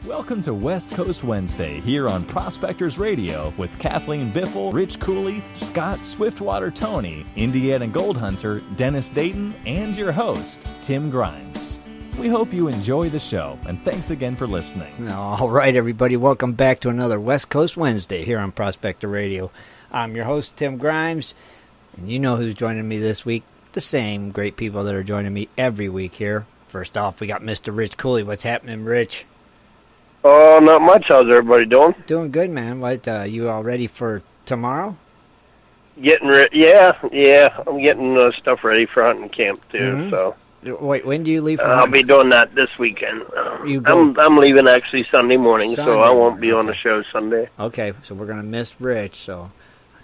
Welcome to West Coast Wednesday here on Prospectors Radio with Kathleen Biffle, Rich Cooley, Scott Swiftwater Toney, Indiana Gold Hunter, Dennis Dayton, and your host, Tim Grimes. We hope you enjoy the show, and thanks again for listening. All right, everybody, welcome back to another West Coast Wednesday here on Prospector Radio. I'm your host, Tim Grimes, and you know who's joining me this week. The same great people that are joining me every week here. First off, we got Mr. Rich Cooley. What's happening, Rich? Oh, not much. How's everybody doing? Doing good, man. What, you all ready for tomorrow? Getting ready. Yeah. I'm getting stuff ready for hunting camp, too, so. Wait, when do you leave? I'll be doing that this weekend. I'm leaving actually Sunday morning, so I won't be on the show Sunday. Okay, so we're going to miss Rich, so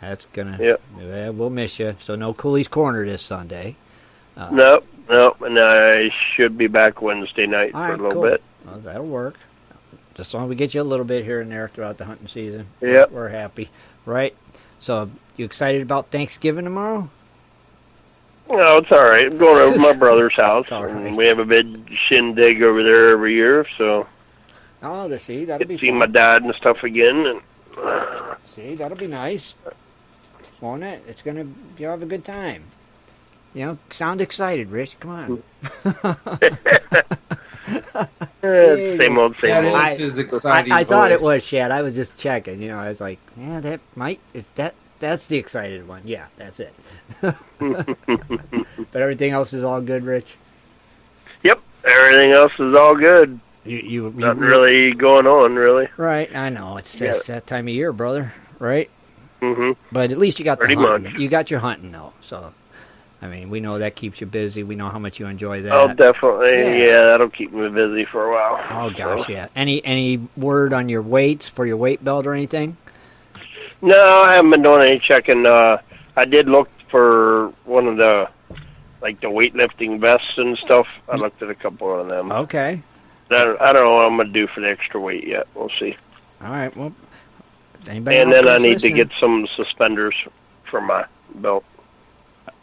that's going to... Yep. Yeah, we'll miss you. So no Cooley's Corner this Sunday. Nope, and I should be back Wednesday night for a little bit. Well, that'll work. Just as long as we get you a little bit here and there throughout the hunting season. Yep. We're happy, right? So, you excited about Thanksgiving tomorrow? No, it's all right. I'm going over to my brother's house. Right. And we have a big shindig over there every year, so. Oh, that'll be see fun. my dad and stuff again. And See, that'll be nice. Won't it? You'll have a good time. You know, sound excited, Rich. Come on. Same old. That is exciting. I thought it was, Shad. I was just checking. You know, I was like, yeah, that's the excited one. Yeah, that's it. But everything else is all good, Rich? Yep, everything else is all good. Nothing really going on, really. Right, I know. It's that time of year, brother, right? Mm-hmm. But at least you got Pretty the hunting. much. You got your hunting, though, so... I mean, we know that keeps you busy. We know how much you enjoy that. Oh, definitely. Yeah, that'll keep me busy for a while. Oh, gosh, yeah. Any word on your weights for your weight belt or anything? No, I haven't been doing any checking. I did look for one of the, the weightlifting vests and stuff. I looked at a couple of them. Okay. I don't know what I'm going to do for the extra weight yet. We'll see. All right, well, anybody and then I need listening? to get some suspenders for my belt.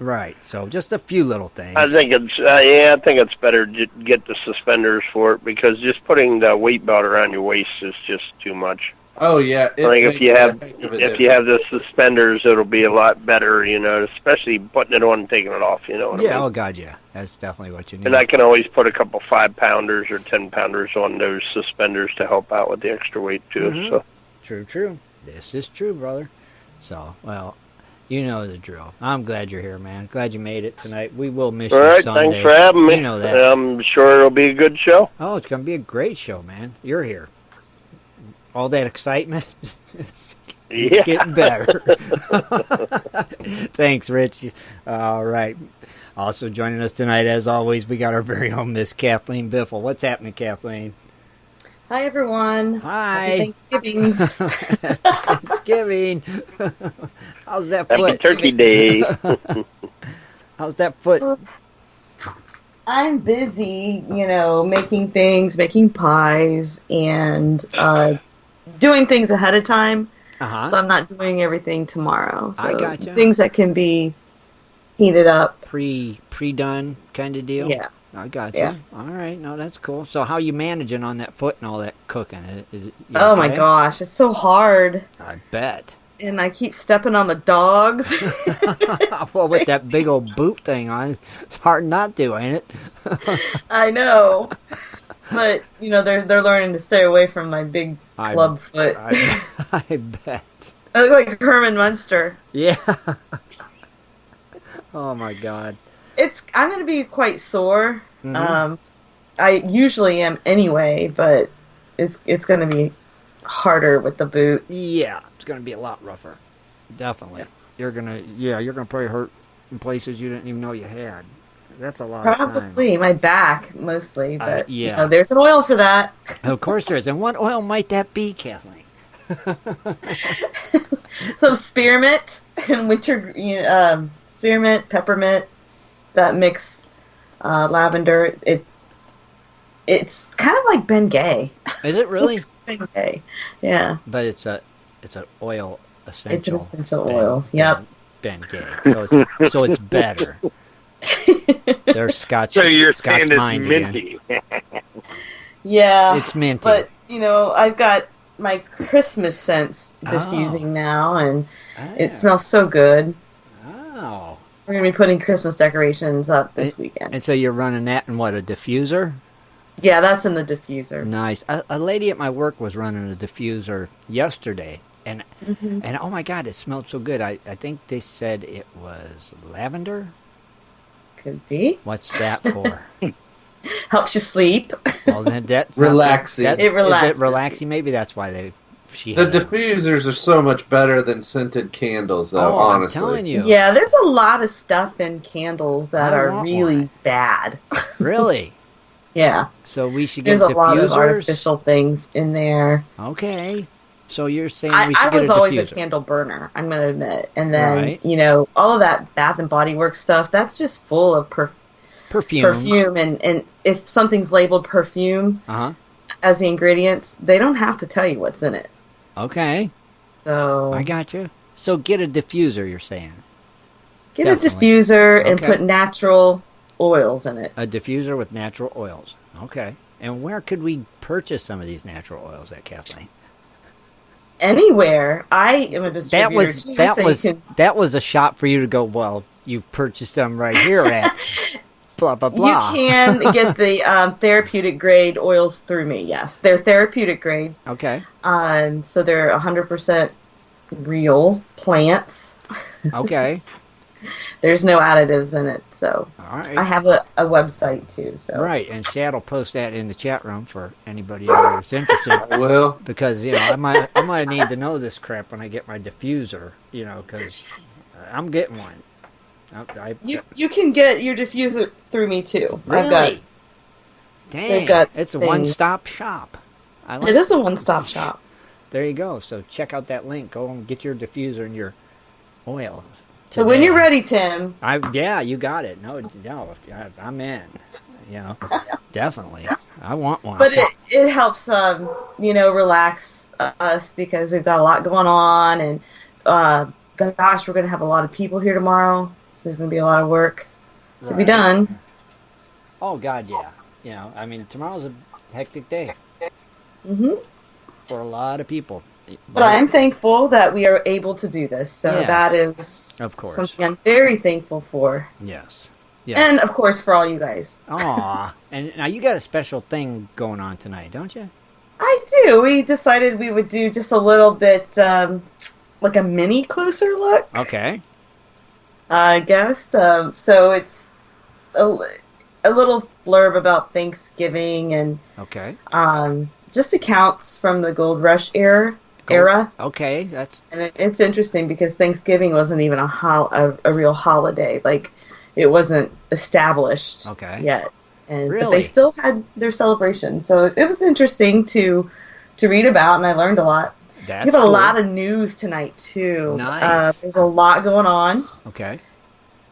Right, so just a few little things. I think it's better to get the suspenders for it because just putting the weight belt around your waist is just too much. Oh yeah, I think if you have the suspenders, it'll be a lot better. You know, especially putting it on and taking it off. You know what I mean? Oh God, yeah, that's definitely what you need. And I can always put a couple 5-pounders or 10-pounders on those suspenders to help out with the extra weight too. Mm-hmm. So true. This is true, brother. So well. You know the drill. I'm glad you're here, man. Glad you made it tonight. We will miss all you right, Sunday. thanks for having me. You know that. I'm sure it'll be a good show. Oh, it's going to be a great show, man. You're here. All that excitement, it's getting better. Thanks, Rich. All right. Also joining us tonight, as always, we got our very own Miss Kathleen Biffle. What's happening, Kathleen? Hi, everyone. Hi. Happy Thanksgivings. Thanksgiving. How's that foot? Happy Turkey Day. How's that foot? I'm busy, making pies and doing things ahead of time. Uh-huh. So I'm not doing everything tomorrow. So I gotcha. Things that can be heated up. Pre-done kind of deal? Yeah. I got you. Yeah. All right. No, that's cool. So how you managing on that foot and all that cooking? Is it Oh, my gosh. It's so hard. I bet. And I keep stepping on the dogs. Well, with that big old boot thing on, it's hard not to, ain't it? I know. But, they're learning to stay away from my big club foot. I bet. I look like Herman Munster. Yeah. Oh, my God. I'm going to be quite sore. Mm-hmm. I usually am anyway, but it's going to be harder with the boot. Yeah, it's going to be a lot rougher. Definitely. You're going to probably hurt in places you didn't even know you had. That's a lot of time. Probably my back mostly, but there's an oil for that. Of course there is. And what oil might that be, Kathleen? Some spearmint and spearmint, peppermint. That mix, lavender, it's kind of like Bengay. Is it really? Bengay, yeah. But it's an oil essential. It's an essential oil. Yep. Bengay. So it's better. There's Scotch. So you're Scott's saying mind it's minty. Yeah. It's minty. But I've got my Christmas scents diffusing now, and it smells so good. Oh. We're going to be putting Christmas decorations up this weekend. And so you're running that in what, a diffuser? Yeah, that's in the diffuser. Nice. A lady at my work was running a diffuser yesterday, and oh my God, it smelled so good. I think they said it was lavender. Could be. What's that for? Helps you sleep. Well, that relaxing. It relaxes. Is it relaxing? Maybe that's why the diffusers are so much better than scented candles, though. Honestly, I'm telling you. Yeah, there's a lot of stuff in candles that are really bad. Really? Yeah. So we should get diffusers. There's a lot of artificial things in there. Okay. So you're saying we should get a diffuser. I was always a candle burner, I'm going to admit. And then, all of that Bath and Body Works stuff, that's just full of perfume. And if something's labeled perfume as the ingredients, they don't have to tell you what's in it. Okay. So I got you. So get a diffuser, you're saying. Get a diffuser and put natural oils in it. A diffuser with natural oils. Okay. And where could we purchase some of these natural oils at, Kathleen? Anywhere. I am a distributor. That was a shop for you to go, well, you've purchased them right here at blah, blah, blah. You can get the therapeutic grade oils through me, yes. They're therapeutic grade. Okay. So they're 100% real plants. Okay. There's no additives in it, so all right. I have a website too. So right, and Shad will post that in the chat room for anybody who's interested. I will, because I might need to know this crap when I get my diffuser, because I'm getting one. You can get your diffuser through me too. Really? Dang, it's a one-stop shop. It is a one-stop shop. There you go. So check out that link. Go and get your diffuser and your oil. So when you're ready, Tim. You got it. No, I'm in. Definitely. I want one. But it helps, relax us because we've got a lot going on, and gosh, we're going to have a lot of people here tomorrow, so there's going to be a lot of work to be done. Oh God, yeah. Tomorrow's a hectic day. For a lot of people. But I am thankful that we are able to do this. So that is of course something I'm very thankful for. Yes. And, of course, for all you guys. Aw. And now you got a special thing going on tonight, don't you? I do. We decided we would do just a little bit, like a mini closer look. Okay. I guess. So it's a little blurb about Thanksgiving and just accounts from the Gold Rush era. Okay, and it's interesting because Thanksgiving wasn't even a real holiday. Like, it wasn't established yet, but they still had their celebration. So it was interesting to read about, and I learned a lot. We have a lot of news tonight too. Nice. There's a lot going on. Okay.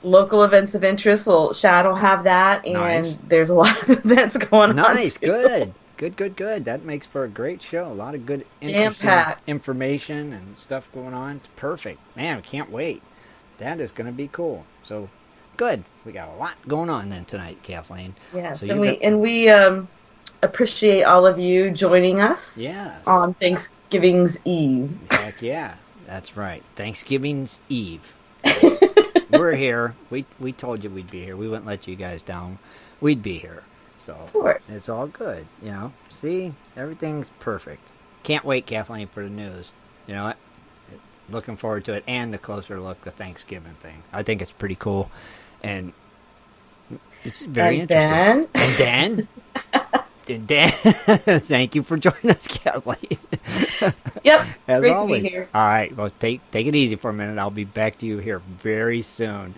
Local events of interest. Shad will have that, and there's a lot of events going on. Nice, good. Good. That makes for a great show. A lot of good, interesting information and stuff going on. It's perfect. Man, I can't wait. That is going to be cool. So, good. We got a lot going on then tonight, Kathleen. Yes, so we appreciate all of you joining us on Thanksgiving's Eve. Heck yeah. That's right. Thanksgiving's Eve. We're here. We told you we'd be here. We wouldn't let you guys down. We'd be here. So of course. It's all good, See, everything's perfect. Can't wait, Kathleen, for the news. You know what? Looking forward to it, and the closer look, the Thanksgiving thing. I think it's pretty cool, and it's very interesting. And Dan, thank you for joining us, Kathleen. Yep, as great always. To be here. All right, well, take it easy for a minute. I'll be back to you here very soon.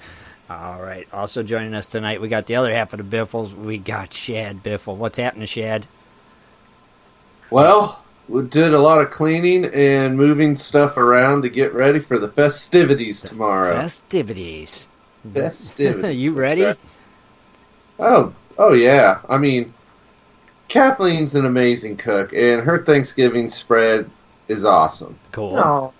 All right. Also joining us tonight, we got the other half of the Biffles. We got Shad Biffle. What's happening, Shad? Well, we did a lot of cleaning and moving stuff around to get ready for the festivities tomorrow. Festivities. You ready? Right. Oh yeah. Kathleen's an amazing cook, and her Thanksgiving spread is awesome. Cool. Oh,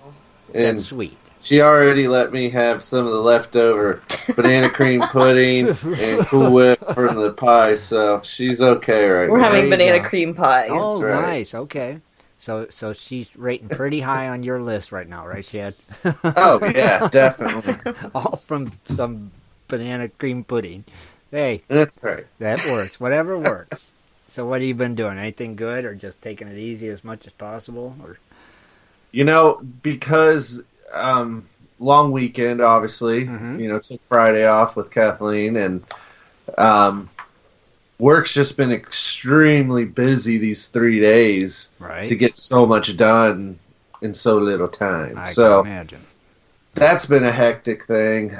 that's sweet. She already let me have some of the leftover banana cream pudding and Cool Whip from the pie, so she's okay right now. We're having banana cream pies. Oh, right. Nice. Okay. So she's rating pretty high on your list right now, right, Shad? Oh, yeah, definitely. All from some banana cream pudding. Hey. That's right. That works. Whatever works. So what have you been doing? Anything good or just taking it easy as much as possible? Or because long weekend, obviously, took Friday off with Kathleen, and work's just been extremely busy these 3 days to get so much done in so little time. I can imagine. That's been a hectic thing.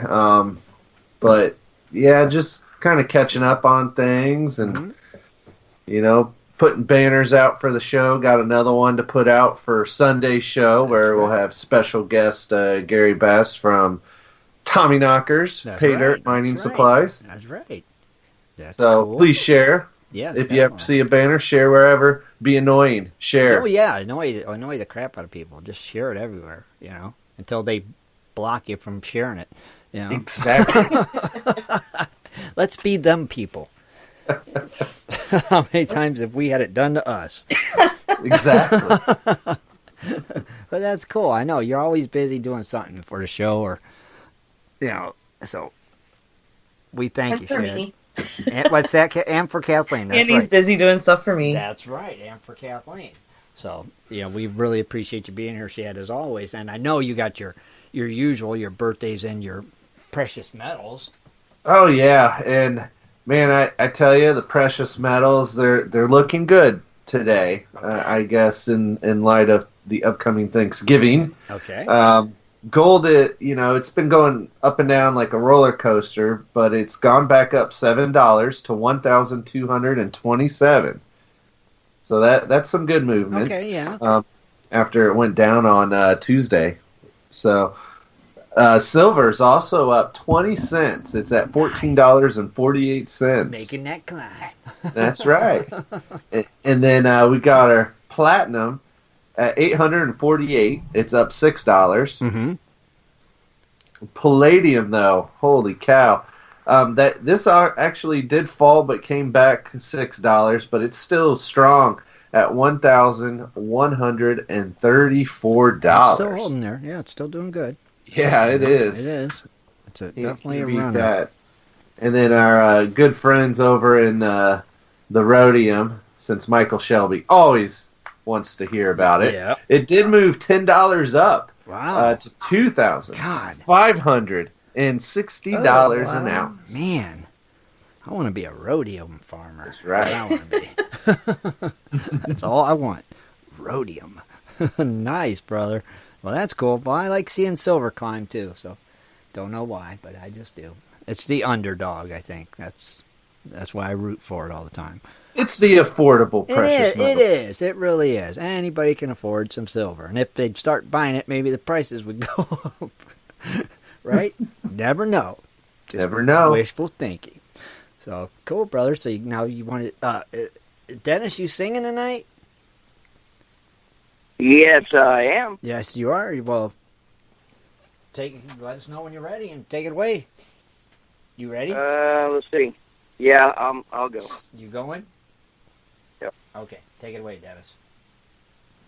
But, yeah, just kind of catching up on things and, putting banners out for the show. Got another one to put out for Sunday's show where we'll have special guest Gary Bass from Tommy Knockers, Pay Dirt Mining Supplies. That's right. That's so cool. Please share. Yeah. If you ever see a banner, share wherever. Be annoying. Share. Oh yeah, annoy the crap out of people. Just share it everywhere. Until they block you from sharing it. Exactly. Let's be them people. How many times have we had it done to us? Exactly. But that's cool. I know you're always busy doing something for the show, or so we thank you, Shad. And what's that? And for Kathleen. That's Andy's busy doing stuff for me. That's right, and for Kathleen. So we really appreciate you being here, Shad, as always. And I know you got your usual, your birthdays and your precious metals. Oh yeah, and man, I tell you, the precious metals, they're looking good today. Okay. I guess in light of the upcoming Thanksgiving. Okay. Gold, it's been going up and down like a roller coaster, but it's gone back up $7 to $1,227. So that's some good movement. Okay, yeah. After it went down on Tuesday. So silver's also up 20 cents. It's at $14.48. Making that climb. That's right. And then we got our platinum at $848. It's up $6. Mm-hmm. Palladium, though, holy cow! This actually did fall, but came back $6. But it's still strong at $1,134. It's still holding there. Yeah, it's still doing good. Yeah, it is. It is. It's definitely a runner. That. And then our good friends over in the rhodium, since Michael Shelby always wants to hear about it. Yeah. It did move $10 up. Wow. To $2,560 an ounce. Man, I want to be a rhodium farmer. That's right. I want to be. That's all I want. Rhodium. Nice, brother. Well, that's cool. Well, I like seeing silver climb too. So, don't know why, but I just do. It's the underdog, I think. That's why I root for it all the time. It's the affordable precious metal. It is. It really is. Anybody can afford some silver. And if they'd start buying it, maybe the prices would go up. Right? Never know. Just never know. Wishful thinking. So, cool, brother. So now you want to... Dennis, you singing tonight? Yes, I am. Yes, you are. Well, let us know when you're ready and take it away. You ready? Let's see. Yeah, I'll go. You going? Yep. Okay, take it away, Dennis.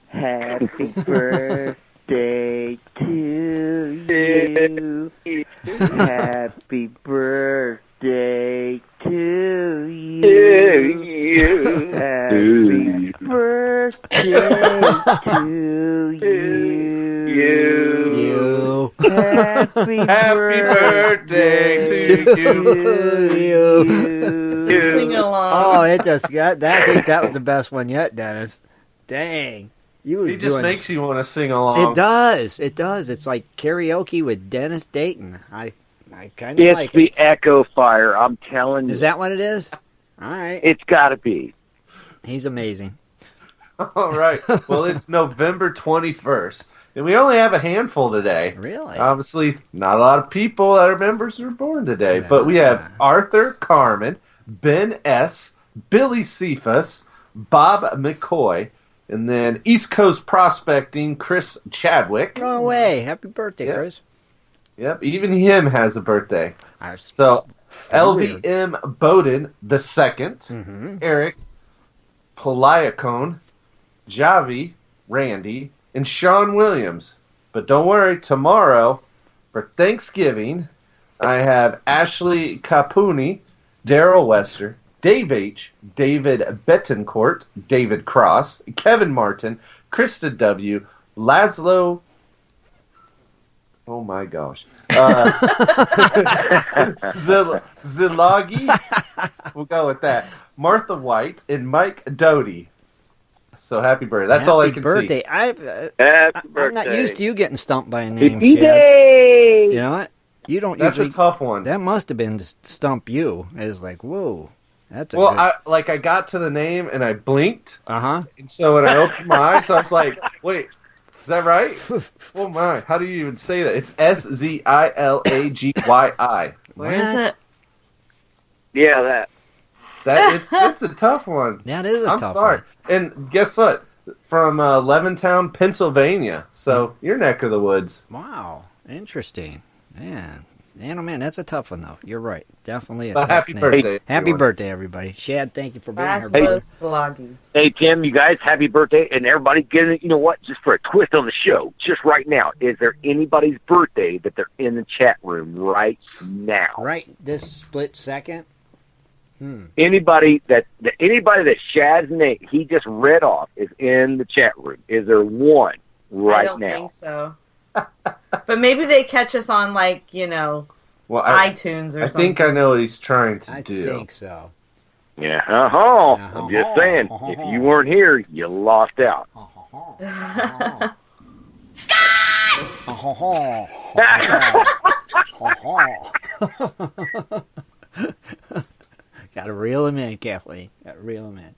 Happy birthday to you. Happy birthday to you. Happy birthday to you. Happy birthday to you. Sing along. Oh, I think that was the best one yet, Dennis. Dang. He just makes you want to sing along. It does. It's like karaoke with Dennis Dayton. I kind of like it. It's the Echo Fire, I'm telling you. Is that what it is? All right. It's got to be. He's amazing. All right. Well, it's November 21st. And we only have a handful today. Really? Obviously, not a lot of people that are members who are born today. Yeah. But we have Arthur Carmen, Ben S., Billy Cephas, Bob McCoy, and then East Coast Prospecting, Chris Chadwick. No way. Happy birthday, Chris. Yep, even him has a birthday. So, LVM Bowden the second, Eric Poliacone, Javi, Randy, and Sean Williams. But don't worry, tomorrow, for Thanksgiving, I have Ashley Capuni, Daryl Wester, Dave H., David Betancourt, David Cross, Kevin Martin, Krista W., Laszlo... Oh my gosh. Zilagi, we'll go with that. Martha White, and Mike Doty. So happy birthday. That's all I can see. Happy birthday. I'm not used to you getting stumped by a name, Shad. You know what? You don't That's a tough one. That must have been to stump you. It was like, whoa. That's I got to the name and I blinked. Uh-huh. And so when I opened my eyes, I was like, wait, is that right? Oh my, how do you even say that? It's Szilagyi. Where is it? Yeah, it's a tough one. That is a tough one. one. And guess what? From Levittown, Pennsylvania. So your neck of the woods. Wow, interesting. Man, that's a tough one though. You're right. Definitely a tough happy name. Birthday. Happy birthday, everybody. Shad, thank you for being here. Hey, Tim, you guys, happy birthday. And everybody, you know what? Just for a twist on the show, just right now, is there anybody's birthday that they're in the chat room right now? Right this split second? Anybody that Shad's name he just read off is in the chat room. Is there one right now? I don't think so. But maybe they catch us on iTunes or something. I think I know what he's trying to do. I think so. Yeah, I'm just saying, if you weren't here, you lost out. Got to reel him in, Kathleen. Got to reel him in.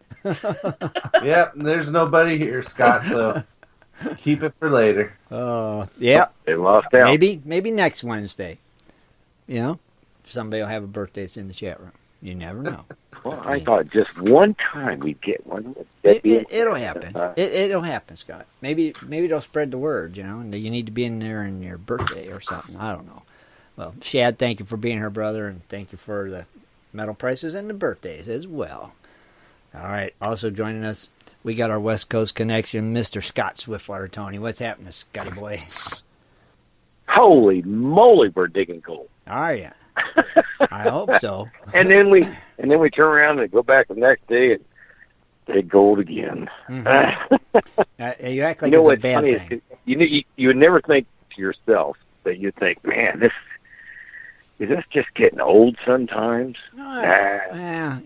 Yep, there's nobody here, Scott, so keep it for later. Yeah. They lost out. Maybe next Wednesday. Somebody will have a birthday that's in the chat room. You never know. Well, I thought just one time we'd get one. It'll happen. It'll happen, Scott. Maybe they'll spread the word, and you need to be in there on your birthday or something. I don't know. Well, Shad, thank you for being here, brother, and thank you for the metal prices and the birthdays as well. All right. Also joining us, we got our West Coast connection, Mr. Scott Swiftwater. Toney, what's happening, Scotty boy? Holy moly, we're digging gold. Are you? I hope so. and then we turn around and go back the next day and dig gold again. Mm-hmm. You act like it's a bad thing. You would never think to yourself that you'd think, man, is this just getting old sometimes? Yeah.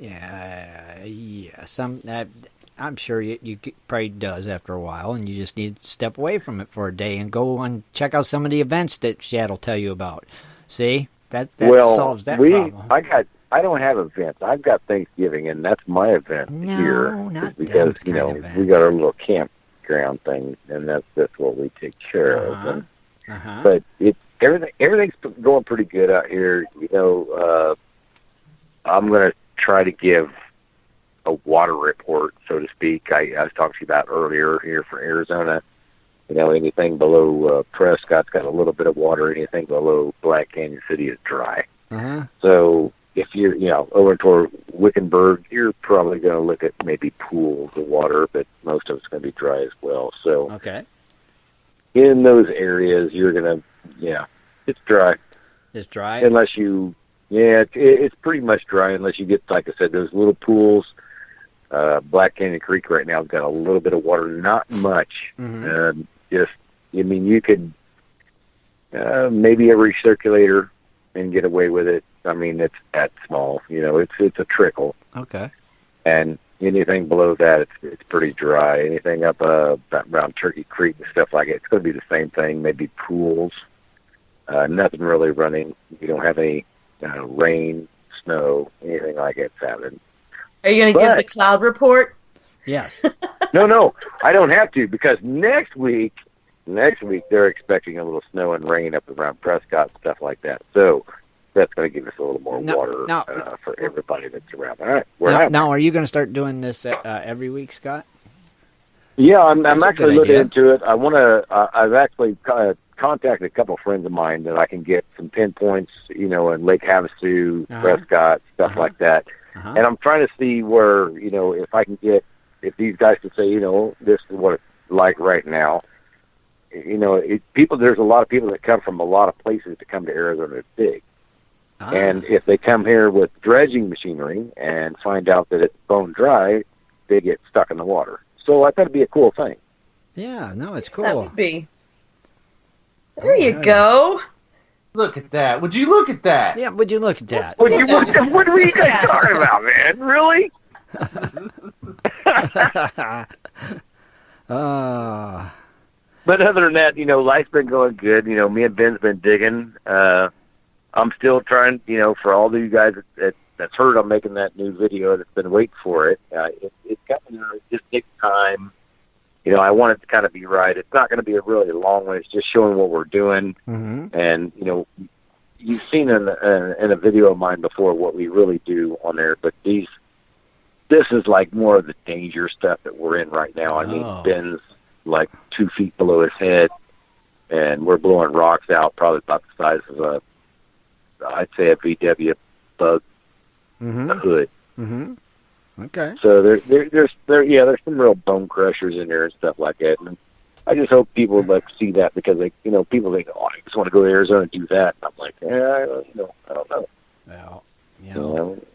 I'm sure you probably does after a while, and you just need to step away from it for a day and go and check out some of the events that Shad will tell you about. See, that solves that problem. I don't have events. I've got Thanksgiving, and that's my event here. Not because we got our little campground thing, and that's what we take care of. But everything's going pretty good out here. I'm going to try to give a water report, so to speak. I was talking to you about earlier here for Arizona. Anything below Prescott's got a little bit of water. Anything below Black Canyon City is dry. So if you're, over toward Wickenburg, you're probably going to look at maybe pools of water, but most of it's going to be dry as well. So in those areas, you're going to, it's dry. It's dry? Unless you, it's pretty much dry unless you get, like I said, those little pools. Black Canyon Creek right now has got a little bit of water, not much. You could maybe a recirculator and get away with it. I mean, it's that small. It's a trickle. Okay. And anything below that, it's pretty dry. Anything up around Turkey Creek and stuff like it, it's going to be the same thing. Maybe pools. Nothing really running. You don't have any rain, snow, anything like it's happening. Are you going to give the cloud report? Yes. No, I don't have to, because next week they're expecting a little snow and rain up around Prescott and stuff like that. So that's going to give us a little more water for everybody that's around. All right. Now, are you going to start doing this every week, Scott? Yeah, I'm actually looking into it. I want to. I've actually contacted a couple of friends of mine that I can get some pinpoints, in Lake Havasu, Prescott, stuff like that. And I'm trying to see where, if I can get, if these guys can say, this is what it's like right now. There's a lot of people that come from a lot of places to come to Arizona to dig. And if they come here with dredging machinery and find out that it's bone dry, they get stuck in the water. So I thought it'd be a cool thing. Yeah, no, it's cool. That would be. There you go. Look at that. Would you look at that? Yeah, would you look at that? What are you guys talking about, man? Really? But other than that, life's been going good. Me and Ben's been digging. I'm still trying, for all of you guys that's heard I'm making that new video that's been waiting for it. It's got it just takes time. I want it to kind of be right. It's not going to be a really long one. It's just showing what we're doing. And, you've seen in a video of mine before what we really do on there, but this is like more of the danger stuff that we're in right now. I mean, Ben's like 2 feet below his head, and we're blowing rocks out probably about the size of I'd say a VW bug hood. Okay. So there's some real bone crushers in there and stuff like that. And I just hope people see that, because people think, I just want to go to Arizona and do that. And I'm like, I don't know. Well,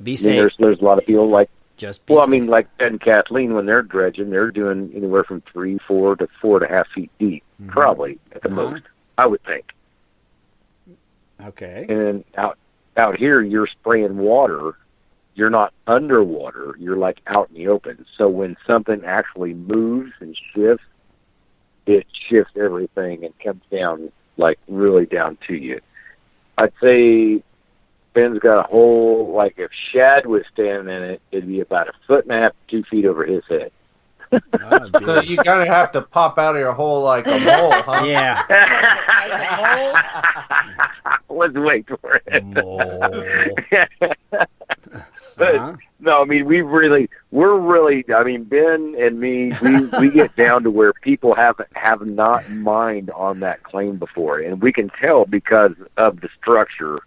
be safe. There's a lot of people like. Just be safe. I mean, like Ed and Kathleen, when they're dredging, they're doing anywhere from 3, 4 to 4.5 feet deep, probably at the most, I would think. Okay. And out here, you're spraying water. You're not underwater. You're like out in the open. So when something actually moves and shifts, it shifts everything and comes down, like really down to you. I'd say Ben's got a hole, like if Shad was standing in it, it'd be about 1.5 feet, 2 feet over his head. So you kind of have to pop out of your hole like a mole, huh? Yeah. Let's wait for it. But, no, I mean, we're really, I mean, Ben and me, we get down to where people have not mined on that claim before. And we can tell because of the structure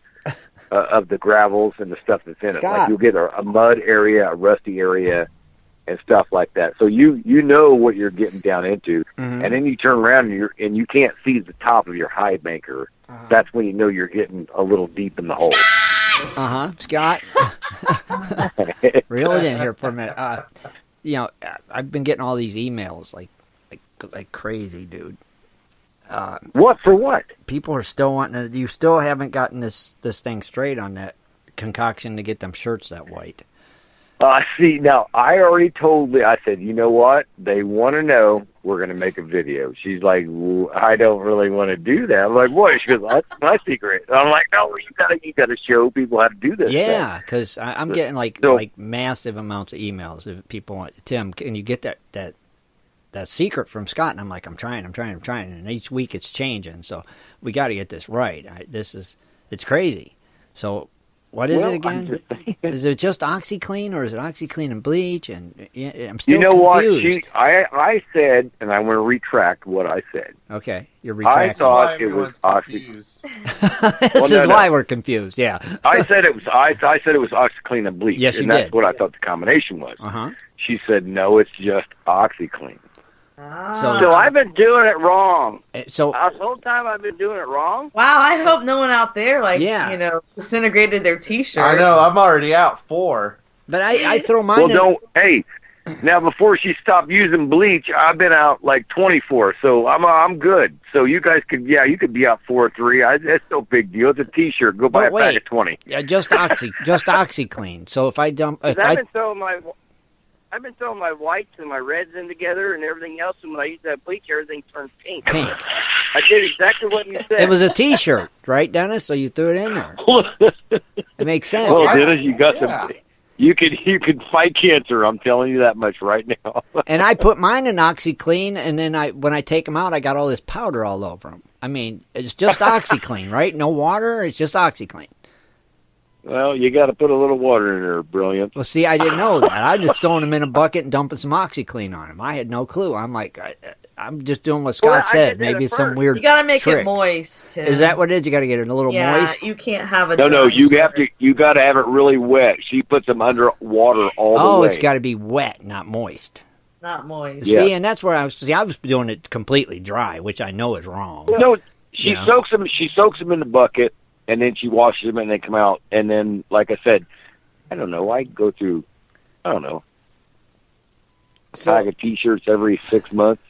of the gravels and the stuff that's in it. Like you'll get a mud area, a rusty area, and stuff like that. So you know what you're getting down into, and then you turn around and you can't see the top of your high banker. That's when you know you're getting a little deep in the hole. Scott. Reel it in here for a minute. I've been getting all these emails like crazy, dude. What for what? People are still wanting to. You still haven't gotten this thing straight on that concoction to get them shirts that white. See, now, I already told I said, you know what? They want to know, we're going to make a video. She's like, I don't really want to do that. I'm like, what? She goes, that's my secret. I'm like, no, you gotta show people how to do this. Yeah, because I'm getting like massive amounts of emails. If people want, Tim, can you get that secret from Scott? And I'm like, I'm trying. And each week it's changing. So we got to get this right. It's crazy. So what is it again? Is it just OxyClean, or is it OxyClean and bleach? And I'm still confused. What? I said, and I want to retract what I said. Okay, you're retracting. I thought it was OxyClean. This is why we're confused. Yeah. I said it was. I said it was OxyClean and bleach. Yes, you did. That's what I thought the combination was. She said, no, it's just OxyClean. So I've been doing it wrong. So this whole time I've been doing it wrong. Wow, I hope no one out there disintegrated their T-shirt. I know, I'm already out 4. But I throw mine. Well, hey, now before she stopped using bleach, I've been out like 24, so I'm good. So you guys could be out 4 or 3. It's no big deal. It's a T-shirt. Go buy a pack of 20. Yeah, just OxyClean. So if I dump, I've been throwing my whites and my reds in together and everything else, and when I use that bleach, everything turns pink. I did exactly what you said. It was a T-shirt, right, Dennis? So you threw it in there. It makes sense. Well, Dennis, you got some. You could fight cancer. I'm telling you that much right now. And I put mine in OxyClean, and then when I take them out, I got all this powder all over them. I mean, it's just OxyClean, right? No water. It's just OxyClean. Well, you got to put a little water in there, brilliant. Well, see, I didn't know that. I just throwing them in a bucket and dumping some OxyClean on them. I had no clue. I'm like, I'm just doing what Scott said. Maybe it's some weird. You got to make trick. It moist. Tim. Is that what it is? You got to get it a little moist. Yeah, you can't have a. No. You got to have it really wet. She puts them under water all the way. Oh, it's got to be wet, not moist. Not moist. See, and that's where I was doing it completely dry, which I know is wrong. No, she soaks them. She soaks them in the bucket, and then she washes them, and they come out. And then, like I said, I don't know. I go through, a bag of T-shirts every 6 months.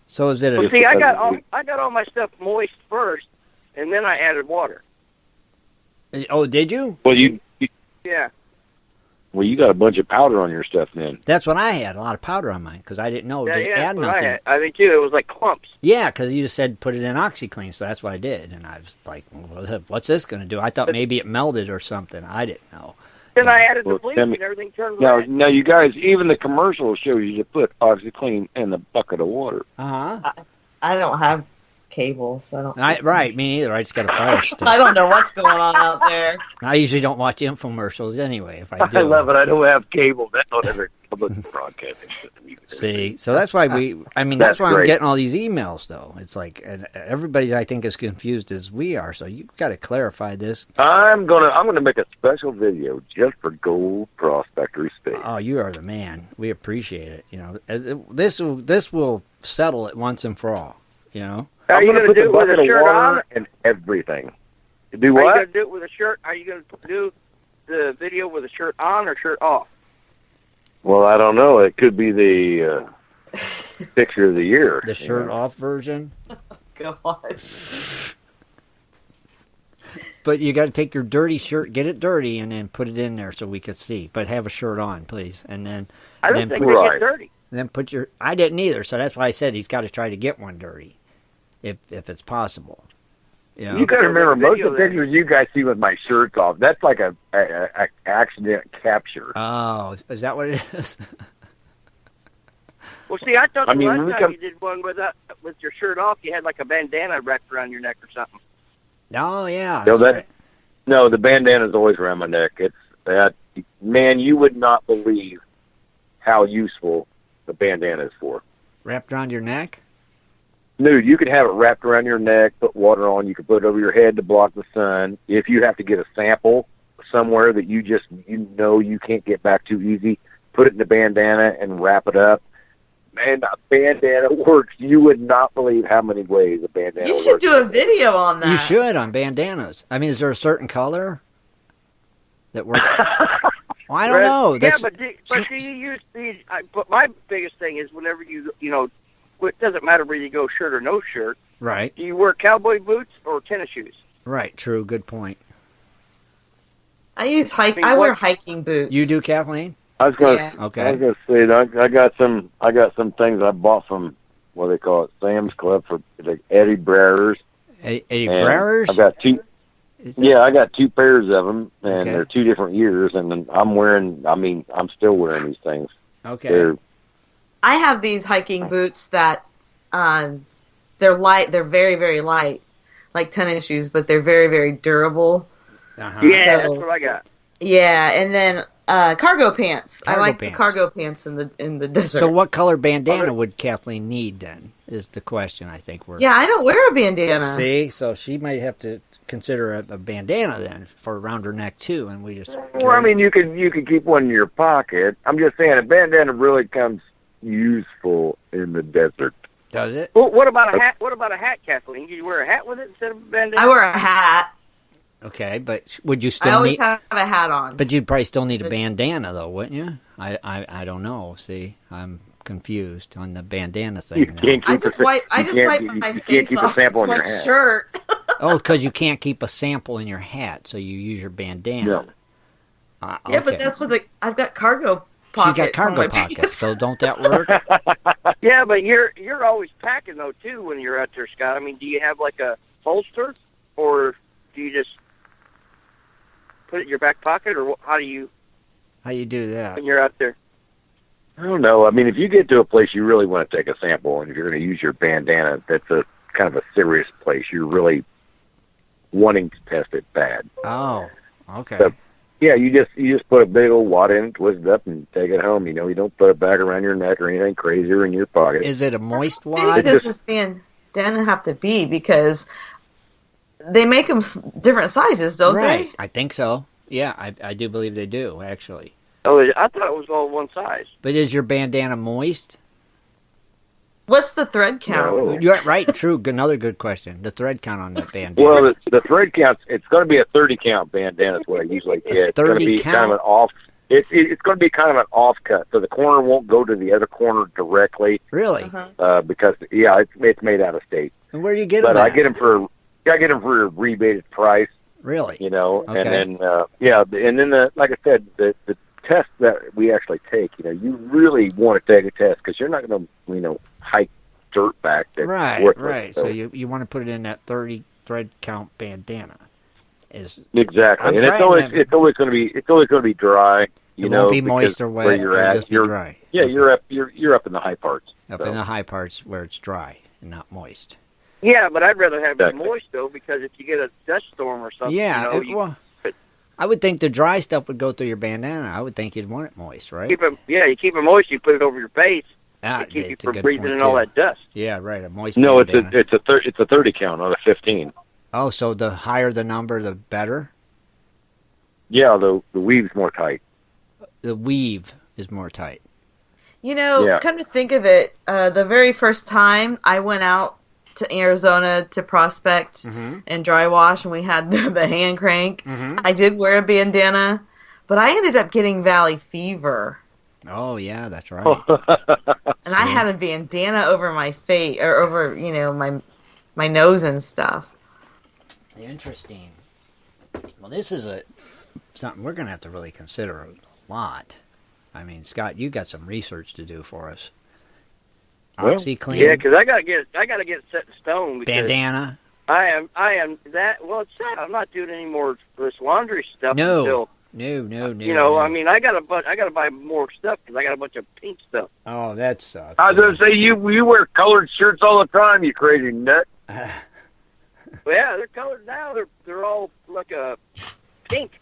So is it? See, I got all my stuff moist first, and then I added water. Oh, did you? Well, yeah. Well, you got a bunch of powder on your stuff then. That's what I had, a lot of powder on mine, because I didn't know to add nothing. I think, too, it was like clumps. Yeah, because you just said put it in OxyClean, so that's what I did. And I was like, well, what's this going to do? I thought maybe it melted or something. I didn't know. Then I added the bleach and everything turned red. Now, you guys, even the commercial shows you to put OxyClean in the bucket of water. Uh-huh. I don't have cable, so I don't. Right, me neither. I just got a fire stick. I don't know what's going on out there. I usually don't watch infomercials anyway. If I do, I love it. I don't have cable. That's not every public broadcasting system. See, so that's why that's why I'm getting all these emails, though. It's like everybody, I think, is confused as we are. So you got to clarify this. I'm gonna make a special video just for Gold Prospector Space. Oh, you are the man. We appreciate it. This will settle it once and for all. Are you going to do it with a shirt on? And everything. Do what? Are you going to do it with a shirt? Are you going to do the video with a shirt on or shirt off? Well, I don't know. It could be the picture of the year. The shirt off version? God. But you got to take your dirty shirt, get it dirty, and then put it in there so we could see. But have a shirt on, please. And then I don't think they get dirty. Then I didn't either, so that's why I said he's got to try to get one dirty, if it's possible. You got to remember, most of the pictures you guys see with my shirts off, that's like a accident capture. Oh, is that what it is? Well, see, I thought the last time you did one with your shirt off, you had like a bandana wrapped around your neck or something. Oh, yeah. No, the bandana's always around my neck. It's that, man, you would not believe how useful the bandana is for. Wrapped around your neck? Dude, you could have it wrapped around your neck, put water on, you could put it over your head to block the sun. If you have to get a sample somewhere that you can't get back too easy, put it in the bandana and wrap it up. Man, a bandana works. You would not believe how many ways a bandana works. You should do a video on that. You should, on bandanas. I mean, is there a certain color that works? Well, I don't know. Yeah, but see, you use these. But my biggest thing is whenever it doesn't matter whether you go shirt or no shirt. Right. Do you wear cowboy boots or tennis shoes? Right. True. Good point. I wear hiking boots. You do, Kathleen? I was gonna say I got some things I bought from what they call it, Sam's Club, for like Eddie Brerers. Eddie Brerers? I've got two. Yeah, I got two pairs of them, and they're 2 different years. And then I'm still wearing these things. Okay. I have these hiking boots that they're light. They're very, very light, like tennis shoes, but they're very, very durable. Uh-huh. Yeah, that's what I got. Yeah, and then cargo pants. I like the cargo pants in the desert. So what color bandana would Kathleen need then, is the question I think we're... Yeah, I don't wear a bandana. See, so she might have to consider a bandana then for around her neck too, and we just... Well, I mean, you could keep one in your pocket. I'm just saying a bandana really comes useful in the desert. Does it? Well, what about a hat? What about a hat, Kathleen? Do you wear a hat with it instead of a bandana? I wear a hat. Okay, but would you still I always have a hat on. But you'd probably still need a bandana, though, wouldn't you? I don't know. See, I'm confused on the bandana thing. I just wipe my face off with my shirt. Oh, because you can't keep a sample in your hat, so you use your bandana. No. Yeah, but that's what I've got cargo pockets. She's got cargo pockets, so don't that work? Yeah, but you're always packing, though, too, when you're out there, Scott. I mean, do you have, like, a holster, or do you just put it in your back pocket, or how do you do that when you're out there? I don't know. I mean, if you get to a place you really want to take a sample, and if you're going to use your bandana, that's a kind of a serious place. You're really wanting to test it bad. Oh, okay. Yeah, you just put a big old wad in it, twist it up, and take it home. You know, you don't put it back around your neck or anything crazy or in your pocket. Is it a moist wad? How big does this bandana have to be? Because they make them different sizes, don't they? I think so. Yeah, I do believe they do, actually. Oh, I thought it was all one size. But is your bandana moist? What's the thread count? No. You're right, true. Another good question. The thread count on that bandana. Well, the thread count, it's going to be a 30 count bandana is what I usually get. It's going to be count? kind of an off. It's going to be kind of an off cut, so the corner won't go to the other corner directly. Really? Because it's made out of state. And where do you get them? But I get them for a rebated price. Really? You know, Okay. and then and then like I said, the test that we actually take, you know, you really want to take a test because you're not going to, you know, hike dirt back. That's worthless. Right. So you want to put it in that 30 thread count bandana. Exactly, and it's always going to be dry. You know, won't be moist or wet. Where you're at, just you're dry. Yeah, you're up in the high parts. In the high parts where it's dry and not moist. Yeah, but I'd rather have it moist though, because if you get a dust storm or something, yeah, you know, I would think the dry stuff would go through your bandana. I would think you'd want it moist, right? You keep it moist. You put it over your face to keep you from breathing in all that dust. Yeah, right. A moist. No, bandana. it's a 30 count, not a 15. Oh, so the higher the number, the better. Yeah, the weave's more tight. The weave is more tight. You know, come to think of it, the very first time I went out to Arizona to prospect and dry wash, and we had the hand crank, I did wear a bandana, but I ended up getting valley fever. Oh, yeah, that's right. And I had a bandana over my face, or over, you know, my nose and stuff. Interesting. Well, this is something we're going to have to really consider a lot. I mean, Scott, you got some research to do for us. OxyClean. Yeah, because I gotta get set in stone. Bandana. I am that. Well, it's sad. I'm not doing any more of this laundry stuff. No. You know, I mean, I gotta buy more stuff because I got a bunch of pink stuff. Oh, that sucks. I was gonna say you wear colored shirts all the time, you crazy nut. Well, yeah, they're colored now. They're all like a pink.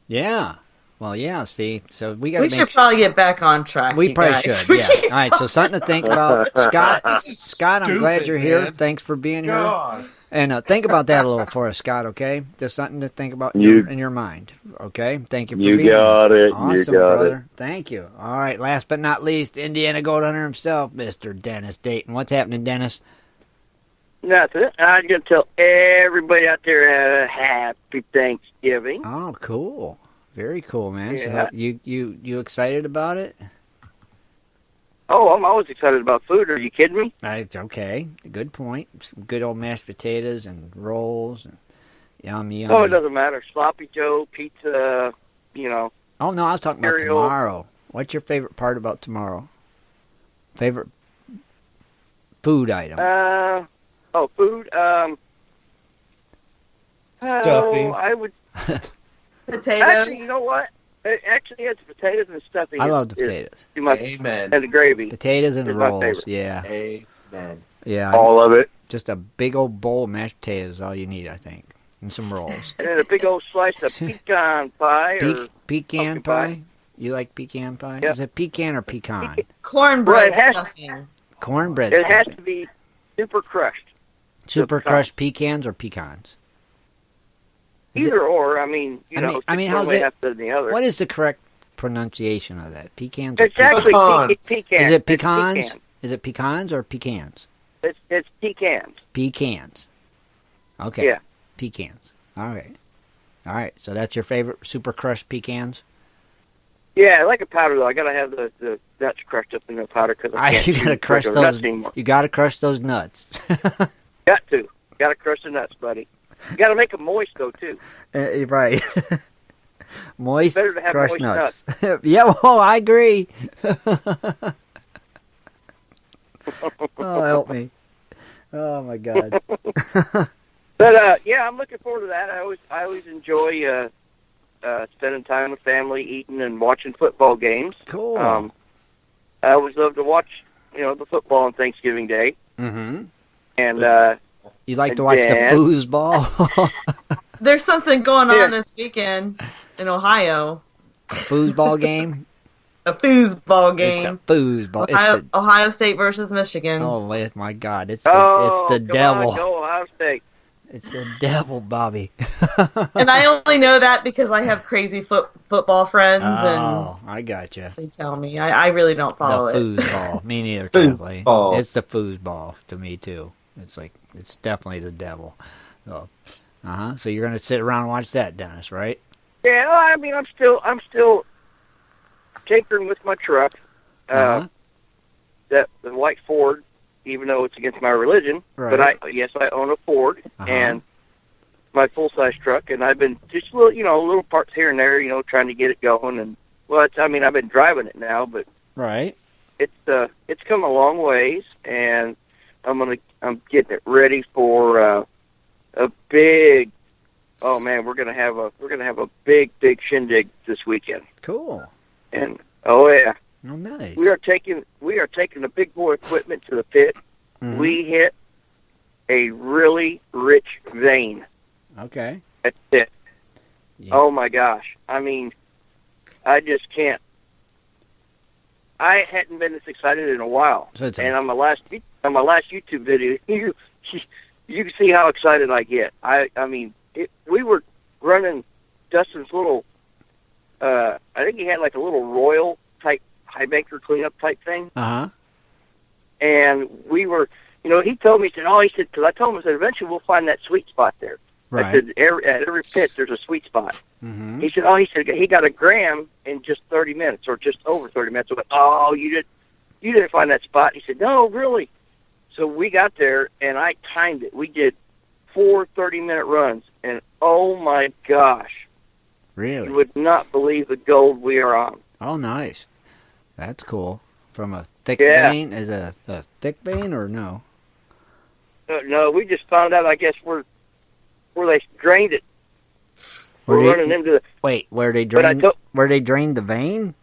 Yeah. Well, yeah. See, so we should probably get back on track. We probably should. Yeah. All right. So something to think about, Scott. I'm glad you're here. Man. Thanks for being here. And think about that a little for us, Scott. Okay, just something to think about in your mind. Okay. Thank you for being here. You got it. Awesome, you got brother. it. Thank you. All right. Last but not least, Indiana Gold Hunter himself, Mr. Dennis Dayton. What's happening, Dennis? Nothing. I'm gonna tell everybody out there a happy Thanksgiving. Oh, cool. Very cool, man. Yeah. So you excited about it? Oh, I'm always excited about food. Are you kidding me? Okay. Good point. Some good old mashed potatoes and rolls and yummy. Oh, it doesn't matter. Sloppy Joe, pizza, you know. Oh, no, I was talking about cereal. tomorrow. What's your favorite part about tomorrow? Favorite food item? Food. Stuffing. I would... Potatoes. Actually, you know what? Actually, it's potatoes and stuffing. I love the potatoes. Amen. And the gravy. Potatoes and rolls. favorite. Yeah. Amen. Yeah. All of it. Just a big old bowl of mashed potatoes is all you need, I think. And some rolls. And then a big old slice of pecan pie. Pecan pie? You like pecan pie? Yep. Is it pecan or pecan? Cornbread stuffing. Cornbread It stuffing. has to be super crushed. Super crushed pecans or pecans? Either or, I mean, how's it? After the other. What is the correct pronunciation of that? Pecans? It's actually pecans. Is it pecans? Is it pecans or pecans? It's pecans. Pecans. Okay. Yeah. Pecans. All right. So that's your favorite super crushed pecans? Yeah, I like a powder though. I gotta have the nuts crushed up in the powder because you gotta crush those. You gotta crush those nuts. Gotta crush the nuts, buddy. You gotta make them moist though too. Right. Moist, better to have crushed moist nuts. Yeah, well, I agree. Oh, help me. Oh, my God. But, I'm looking forward to that. I always enjoy spending time with family, eating, and watching football games. Cool. I always love to watch, the football on Thanksgiving Day. Mm-hmm. And, you like to watch the foosball? There's something going on this weekend. in Ohio. Foosball game? A foosball game. It's a foosball. Ohio State versus Michigan. Oh, my God. It's the devil. On, go Ohio State. It's the devil, Bobby. And I only know that because I have crazy football friends. Oh, I gotcha. They tell me. I really don't follow it. The foosball. Me neither, Kathleen. It's the foosball to me, too. It's definitely the devil. So, So you're going to sit around and watch that, Dennis, right? Yeah, I mean, I'm still tinkering with my truck. The white Ford, even though it's against my religion. Right. But I own a Ford and my full-size truck, and I've been just little parts here and there, trying to get it going. And I've been driving it now, but right, it's come a long ways, and I'm getting it ready for a big. Oh man, we're gonna have a big shindig this weekend. Cool. And oh yeah. Oh nice. We are taking the big boy equipment to the pit. Mm-hmm. We hit a really rich vein. Okay. That's it. Yeah. Oh my gosh. I mean, I just can't. I hadn't been this excited in a while. And on my last YouTube video, you can see how excited I get. We were running Dustin's little. I think he had like a little Royal type high banker cleanup type thing. And we were, he told me, because I told him, eventually we'll find that sweet spot there. Right. I said, at every pit there's a sweet spot. Mm-hmm. He said, he got a gram in just 30 minutes or just over 30 minutes. I went, you didn't find that spot. He said, no, really. So we got there and I timed it. We did 4 30-minute runs, and oh my gosh. Really? You would not believe the gold we are on. Oh, nice. That's cool. From a thick vein? Is it a thick vein or no? No, we just found out, I guess, where they drained it. Running into the... Wait, where they drained the vein?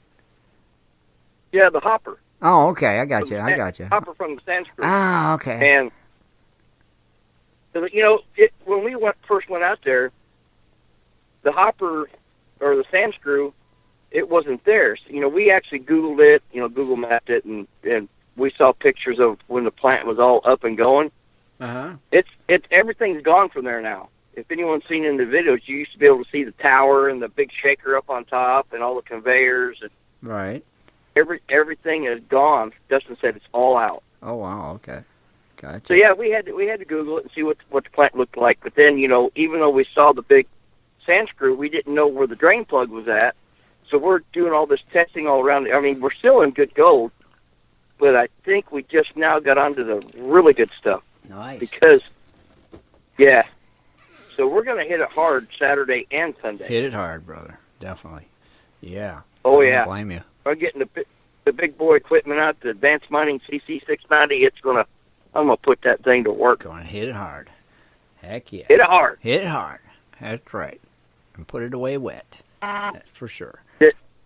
Yeah, the hopper. Oh, okay, I got you. Hopper from the sand screw. Ah, okay. And, when we first went out there, the hopper, or the sand screw, it wasn't there. So, we actually Googled it, Google mapped it, and we saw pictures of when the plant was all up and going. Everything's gone from there now. If anyone's seen in the videos, you used to be able to see the tower and the big shaker up on top and all the conveyors. And right. Everything is gone. Dustin said it's all out. Oh wow, okay. Gotcha. So yeah, we had to Google it and see what the plant looked like. But then, even though we saw the big sand screw, we didn't know where the drain plug was at. So we're doing all this testing all around. We're still in good gold, but I think we just now got onto the really good stuff. Nice. Because, yeah. So we're going to hit it hard Saturday and Sunday. Hit it hard, brother. Definitely. Yeah. Oh, yeah. I don't blame you. I'm getting the big boy equipment out, the Advanced Mining CC690. I'm going to put that thing to work. Going to hit it hard. Heck yeah. Hit it hard. Hit it hard. That's right. And put it away wet. That's for sure.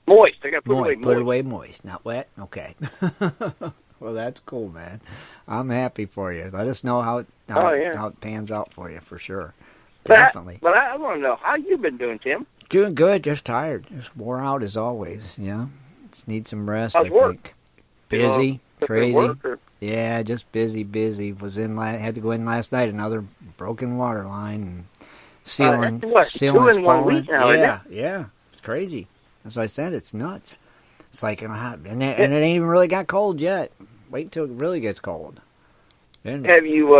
Moist. I got to put it away moist. Put it away moist. Not wet? Okay. Well, that's cool, man. I'm happy for you. Let us know how it pans out for you, for sure. Definitely. But I want to know, how you been doing, Tim? Doing good. Just tired. Just wore out as always, Just need some rest, How's work? Think. Busy. Crazy. Work, yeah, just busy. Had to go in last night, another broken water line and sealing. Sealing's 2 in 1 week now, isn't it? Yeah. It's crazy. That's what I said. It's nuts. It's like, and it ain't even really got cold yet. Wait till it really gets cold. Then, have you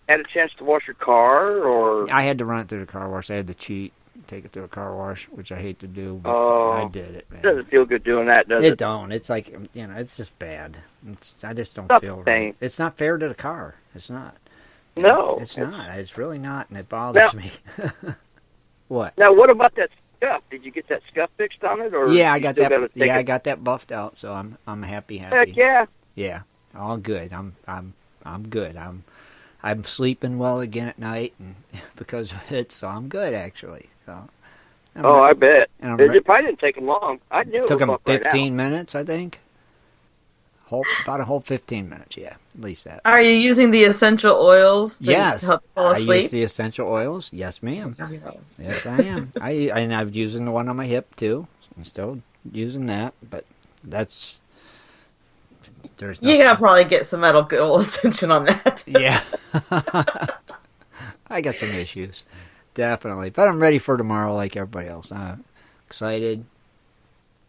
had a chance to wash your car, or? I had to run it through the car wash. I had to cheat, take it through a car wash, which I hate to do, but I did it, man. It doesn't feel good doing that, does it? It don't. It's like, it's just bad. I just don't feel right. It's not fair to the car. It's not. No. It's not. It's really not, and it bothers me. What? Now, what about that scuff? Did you get that scuff fixed on it, or? Yeah, I got that. Yeah, I got that buffed out, so I'm happy. Heck yeah. Yeah, all good. I'm good. I'm sleeping well again at night, and because of it, so I'm good actually. So. I bet. It probably didn't take him long. I knew it took him was 15 minutes, I think. About a whole 15 minutes, yeah. At least that. Are you using the essential oils to help fall asleep? I use the essential oils. Yes, ma'am. Yes, I am. And I've using the one on my hip, too. I'm still using that, but that's... You gotta probably get some medical attention on that. Yeah. I got some issues. Definitely. But I'm ready for tomorrow like everybody else. I'm excited.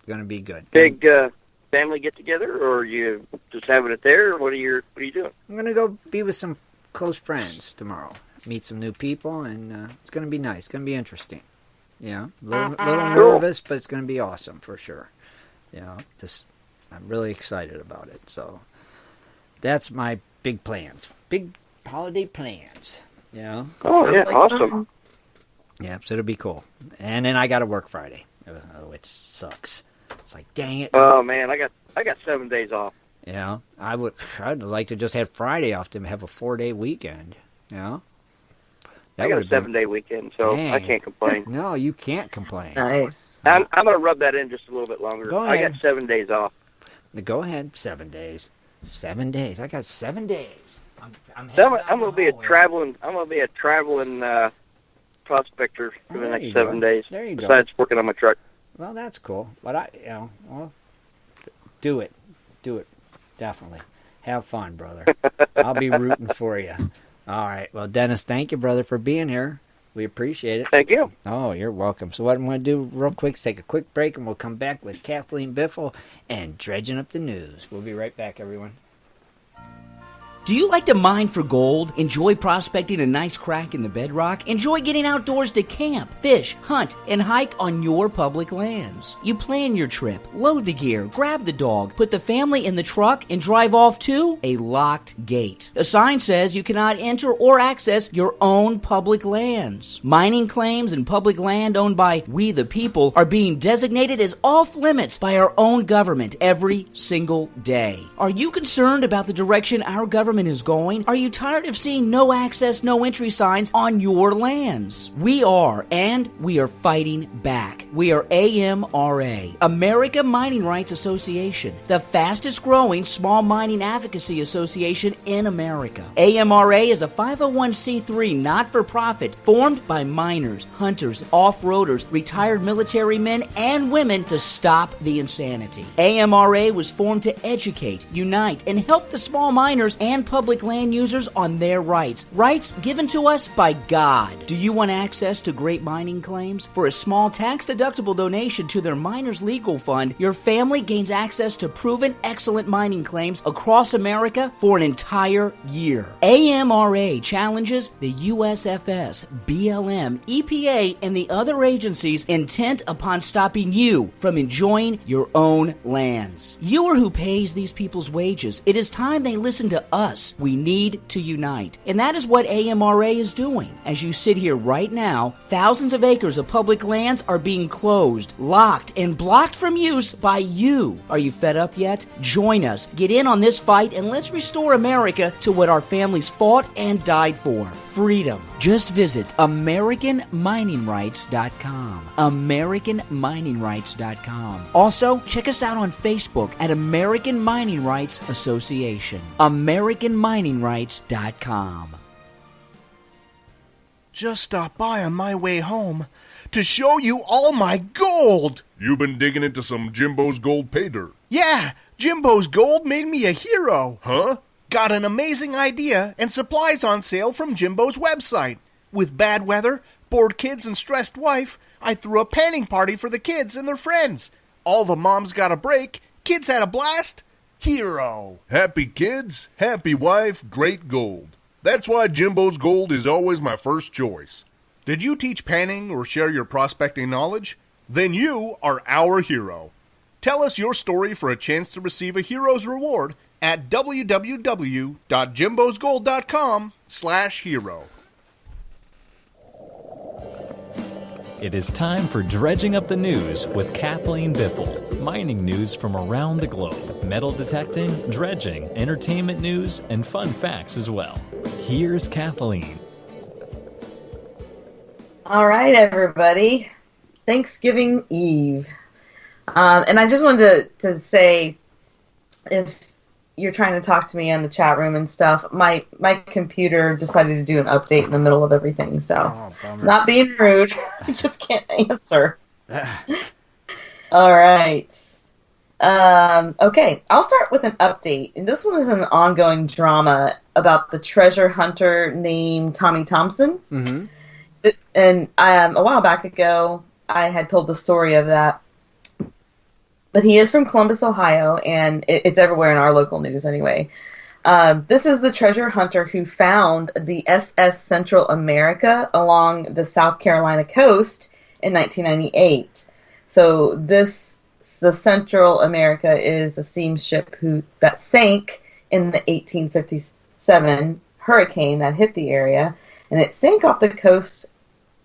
Gonna be good. Big family get together, or are you just having it there, or what are you doing? I'm gonna go be with some close friends tomorrow. Meet some new people, and it's gonna be nice. It's gonna be interesting. Yeah. A little nervous, but it's gonna be awesome for sure. I'm really excited about it. So that's my big plans. Big holiday plans. Oh, yeah, awesome. Yeah, so it'll be cool. And then I got to work Friday, which sucks. It's like, dang it. Oh, man, I got 7 days off. I'd like to just have Friday off to have a 4-day weekend. I got a 7-day weekend, so dang. I can't complain. No, you can't complain. Nice. I'm going to rub that in just a little bit longer. Go ahead. I got 7 days off. Go ahead. 7 days. 7 days. I got 7 days. I'm going to be a traveling prospector for the next 7 days. There you go. Besides working on my truck. Well, that's cool. But do it. Do it. Definitely. Have fun, brother. I'll be rooting for you. All right. Well, Dennis, thank you, brother, for being here. We appreciate it. Thank you. Oh, you're welcome. So what I'm going to do real quick is take a quick break, and we'll come back with Kathleen Biffle and Dredging Up the News. We'll be right back, everyone. Do you like to mine for gold? Enjoy prospecting a nice crack in the bedrock? Enjoy getting outdoors to camp, fish, hunt, and hike on your public lands? You plan your trip, load the gear, grab the dog, put the family in the truck, and drive off to a locked gate. A sign says you cannot enter or access your own public lands. Mining claims and public land owned by we the people are being designated as off limits by our own government every single day. Are you concerned about the direction our government is going? Are you tired of seeing no access, no entry signs on your lands? We are, and we are fighting back. We are AMRA, America Mining Rights Association, the fastest growing small mining advocacy association in America. AMRA is a 501c3 not-for-profit formed by miners, hunters, off-roaders, retired military men and women to stop the insanity. AMRA was formed to educate, unite, and help the small miners and public land users on their rights given to us by God. Do you want access to great mining claims? For a small tax-deductible donation to their Miners Legal Fund, your family gains access to proven excellent mining claims across America for an entire year. AMRA challenges the USFS, BLM, EPA, and the other agencies intent upon stopping you from enjoying your own lands. You are who pays these people's wages. It is time they listen to us. We need to unite. And that is what AMRA is doing. As you sit here right now, thousands of acres of public lands are being closed, locked, and blocked from use by you. Are you fed up yet? Join us. Get in on this fight and let's restore America to what our families fought and died for. Freedom. Just visit AmericanMiningRights.com. AmericanMiningRights.com. Also, check us out on Facebook at American Mining Rights Association. AmericanMiningRights.com. Just stopped by on my way home to show you all my gold. You've been digging into some Jimbo's gold pay dirt. Yeah, Jimbo's gold made me a hero. Huh? Got an amazing idea and supplies on sale from Jimbo's website. With bad weather, bored kids, and stressed wife, I threw a panning party for the kids and their friends. All the moms got a break, kids had a blast. Hero. Happy kids, happy wife, great gold. That's why Jimbo's Gold is always my first choice. Did you teach panning or share your prospecting knowledge? Then you are our hero. Tell us your story for a chance to receive a hero's reward at www.jimbosgold.com/hero. It is time for Dredging Up the News with Kathleen Biffle. Mining news from around the globe, metal detecting, dredging, entertainment news, and fun facts as well. Here's Kathleen. All right, everybody. Thanksgiving Eve. And I just wanted to say, if you're trying to talk to me on the chat room and stuff. My computer decided to do an update in the middle of everything, so not being rude, I just can't answer. All right. Okay, I'll start with an update, and this one is an ongoing drama about the treasure hunter named Tommy Thompson. Mm-hmm. And a while back ago, I had told the story of that. But he is from Columbus, Ohio, and it's everywhere in our local news anyway. This is the treasure hunter who found the SS Central America along the South Carolina coast in 1998. So the Central America is a steamship that sank in the 1857 hurricane that hit the area, and it sank off the coast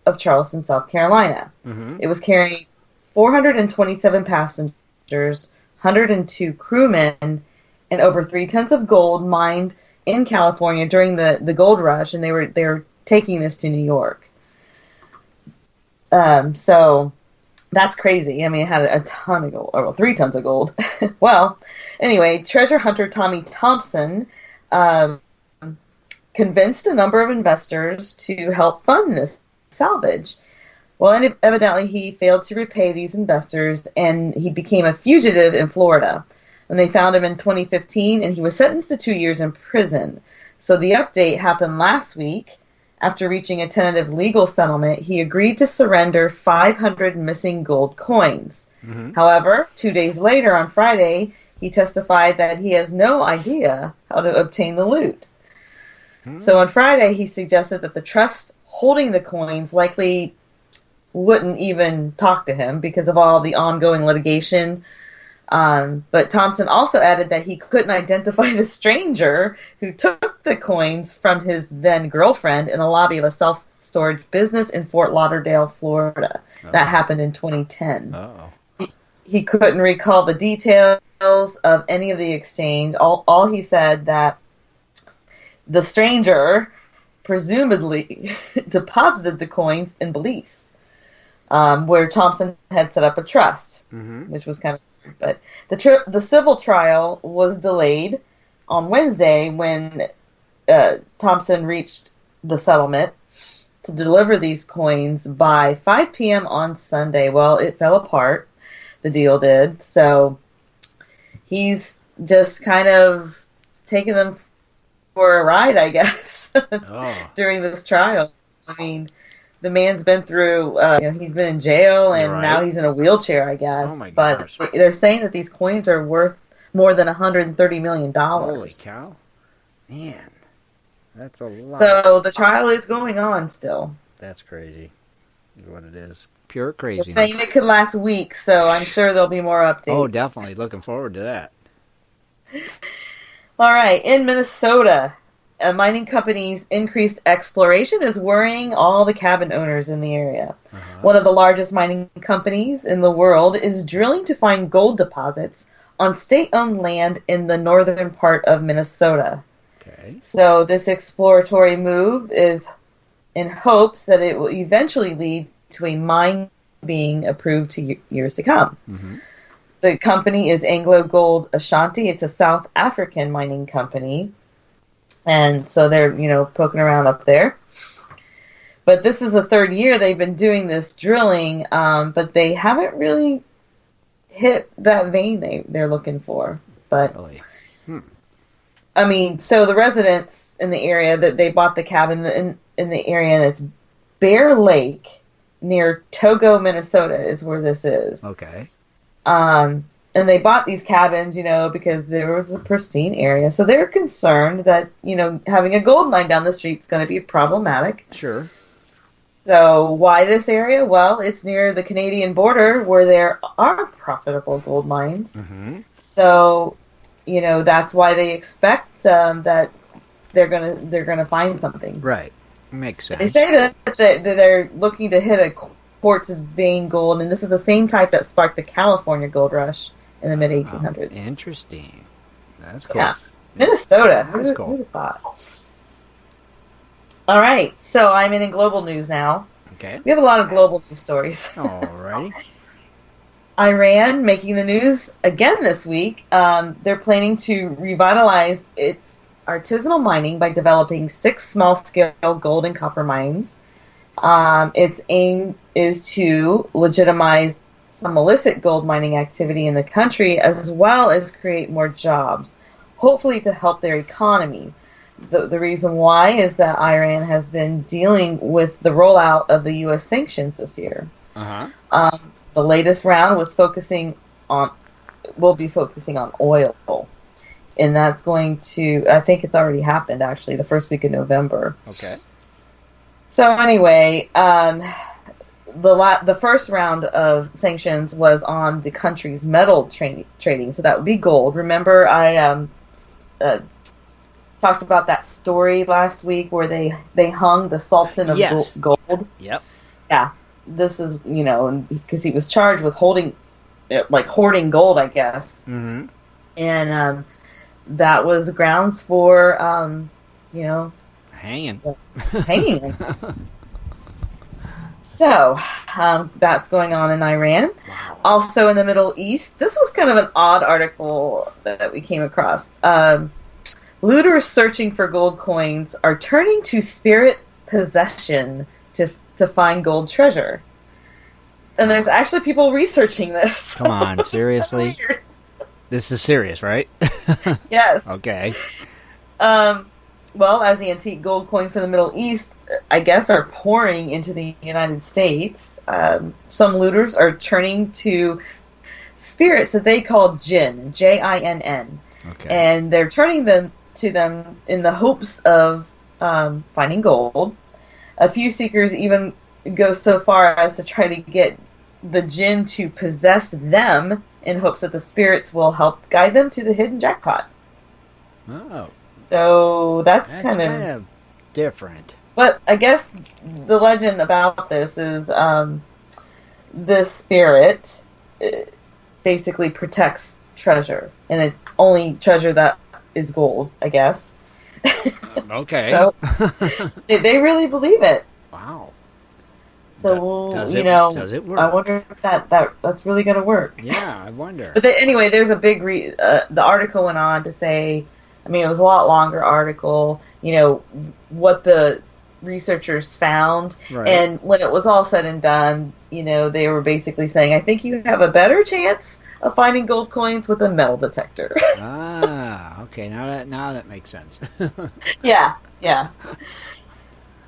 of Charleston, South Carolina. Mm-hmm. It was carrying 427 passengers, 102 crewmen, and over 3 tons of gold mined in California during the gold rush, and they were taking this to New York. So that's crazy. I mean, it had a ton of gold, or 3 tons of gold. Well, anyway, treasure hunter Tommy Thompson convinced a number of investors to help fund this salvage. Well, evidently he failed to repay these investors, and he became a fugitive in Florida. And they found him in 2015, and he was sentenced to 2 years in prison. So the update happened last week. After reaching a tentative legal settlement, he agreed to surrender 500 missing gold coins. Mm-hmm. However, 2 days later, on Friday, he testified that he has no idea how to obtain the loot. Mm-hmm. So on Friday, he suggested that the trust holding the coins likely wouldn't even talk to him because of all the ongoing litigation. But Thompson also added that he couldn't identify the stranger who took the coins from his then girlfriend in the lobby of a self-storage business in Fort Lauderdale, Florida. Oh. That happened in 2010. Oh. He couldn't recall the details of any of the exchange. All he said that the stranger presumably deposited the coins in Belize, where Thompson had set up a trust, which was kind of weird. But the civil trial was delayed on Wednesday when Thompson reached the settlement to deliver these coins by 5 p.m. on Sunday. Well, it fell apart. The deal did. So he's just kind of taking them for a ride, I guess, during this trial. I mean, the man's been through, he's been in jail, and now he's in a wheelchair, I guess. Oh my gosh. But they're saying that these coins are worth more than $130 million. Holy cow. Man, that's a lot. So the trial is going on still. That's crazy, is what it is. Pure crazy. They're saying it could last weeks, so I'm sure there'll be more updates. Oh, definitely. Looking forward to that. All right, in Minnesota, a mining company's increased exploration is worrying all the cabin owners in the area. Uh-huh. One of the largest mining companies in the world is drilling to find gold deposits on state-owned land in the northern part of Minnesota. Okay. So this exploratory move is in hopes that it will eventually lead to a mine being approved to years to come. Mm-hmm. The company is Anglo Gold Ashanti. It's a South African mining company. And so they're, poking around up there. But this is the third year they've been doing this drilling, but they haven't really hit that vein they're looking for. But, I mean, so the residents in the area, that they bought the cabin in the area, and it's Bear Lake near Togo, Minnesota is where this is. Okay. And they bought these cabins, because there was a pristine area. So they're concerned that, having a gold mine down the street is going to be problematic. Sure. So why this area? Well, it's near the Canadian border where there are profitable gold mines. Mm-hmm. So, that's why they expect that they're gonna find something. Right. Makes sense. They say that they're looking to hit a quartz vein gold, and this is the same type that sparked the California gold rush in the mid-1800s. Interesting. That's cool. Yeah. Minnesota. That's cool. Who'd have thought? All right, so I'm in global news now. Okay. We have a lot of global news stories. Alrighty. Iran making the news again this week. They're planning to revitalize its artisanal mining by developing 6 small-scale gold and copper mines. Its aim is to legitimize some illicit gold mining activity in the country, as well as create more jobs, hopefully to help their economy. The reason why is that Iran has been dealing with the rollout of the U.S. sanctions this year. The latest round will be focusing on oil, and that's going to, I think it's already happened actually, the first week of November. Okay. So anyway, the first round of sanctions was on the country's metal trading, so that would be gold. Remember, I talked about that story last week where they hung the Sultan of gold. Yep. Yeah. This is, because he was charged with hoarding gold, I guess. Mm-hmm. And that was grounds for, hanging. Hanging. So, that's going on in Iran. Wow. Also in the Middle East, this was kind of an odd article that we came across. Looters searching for gold coins are turning to spirit possession to find gold treasure. And there's actually people researching this. Come on, seriously? This is serious, right? Yes. Okay. Well, as the antique gold coins from the Middle East, I guess, are pouring into the United States, some looters are turning to spirits that they call jinn, Jinn. Okay. And they're turning them to them in the hopes of finding gold. A few seekers even go so far as to try to get the jinn to possess them in hopes that the spirits will help guide them to the hidden jackpot. Oh. So that's kind of different. But I guess the legend about this is this spirit basically protects treasure, and it's only treasure that is gold, I guess. Okay. So they really believe it. Wow. So does it work? I wonder if that's really going to work. Yeah, I wonder. But anyway, there's a big the article went on to say, I mean, it was a lot longer article, what the researchers found. Right. And when it was all said and done, they were basically saying, I think you have a better chance of finding gold coins with a metal detector. Okay. Now that makes sense. Yeah.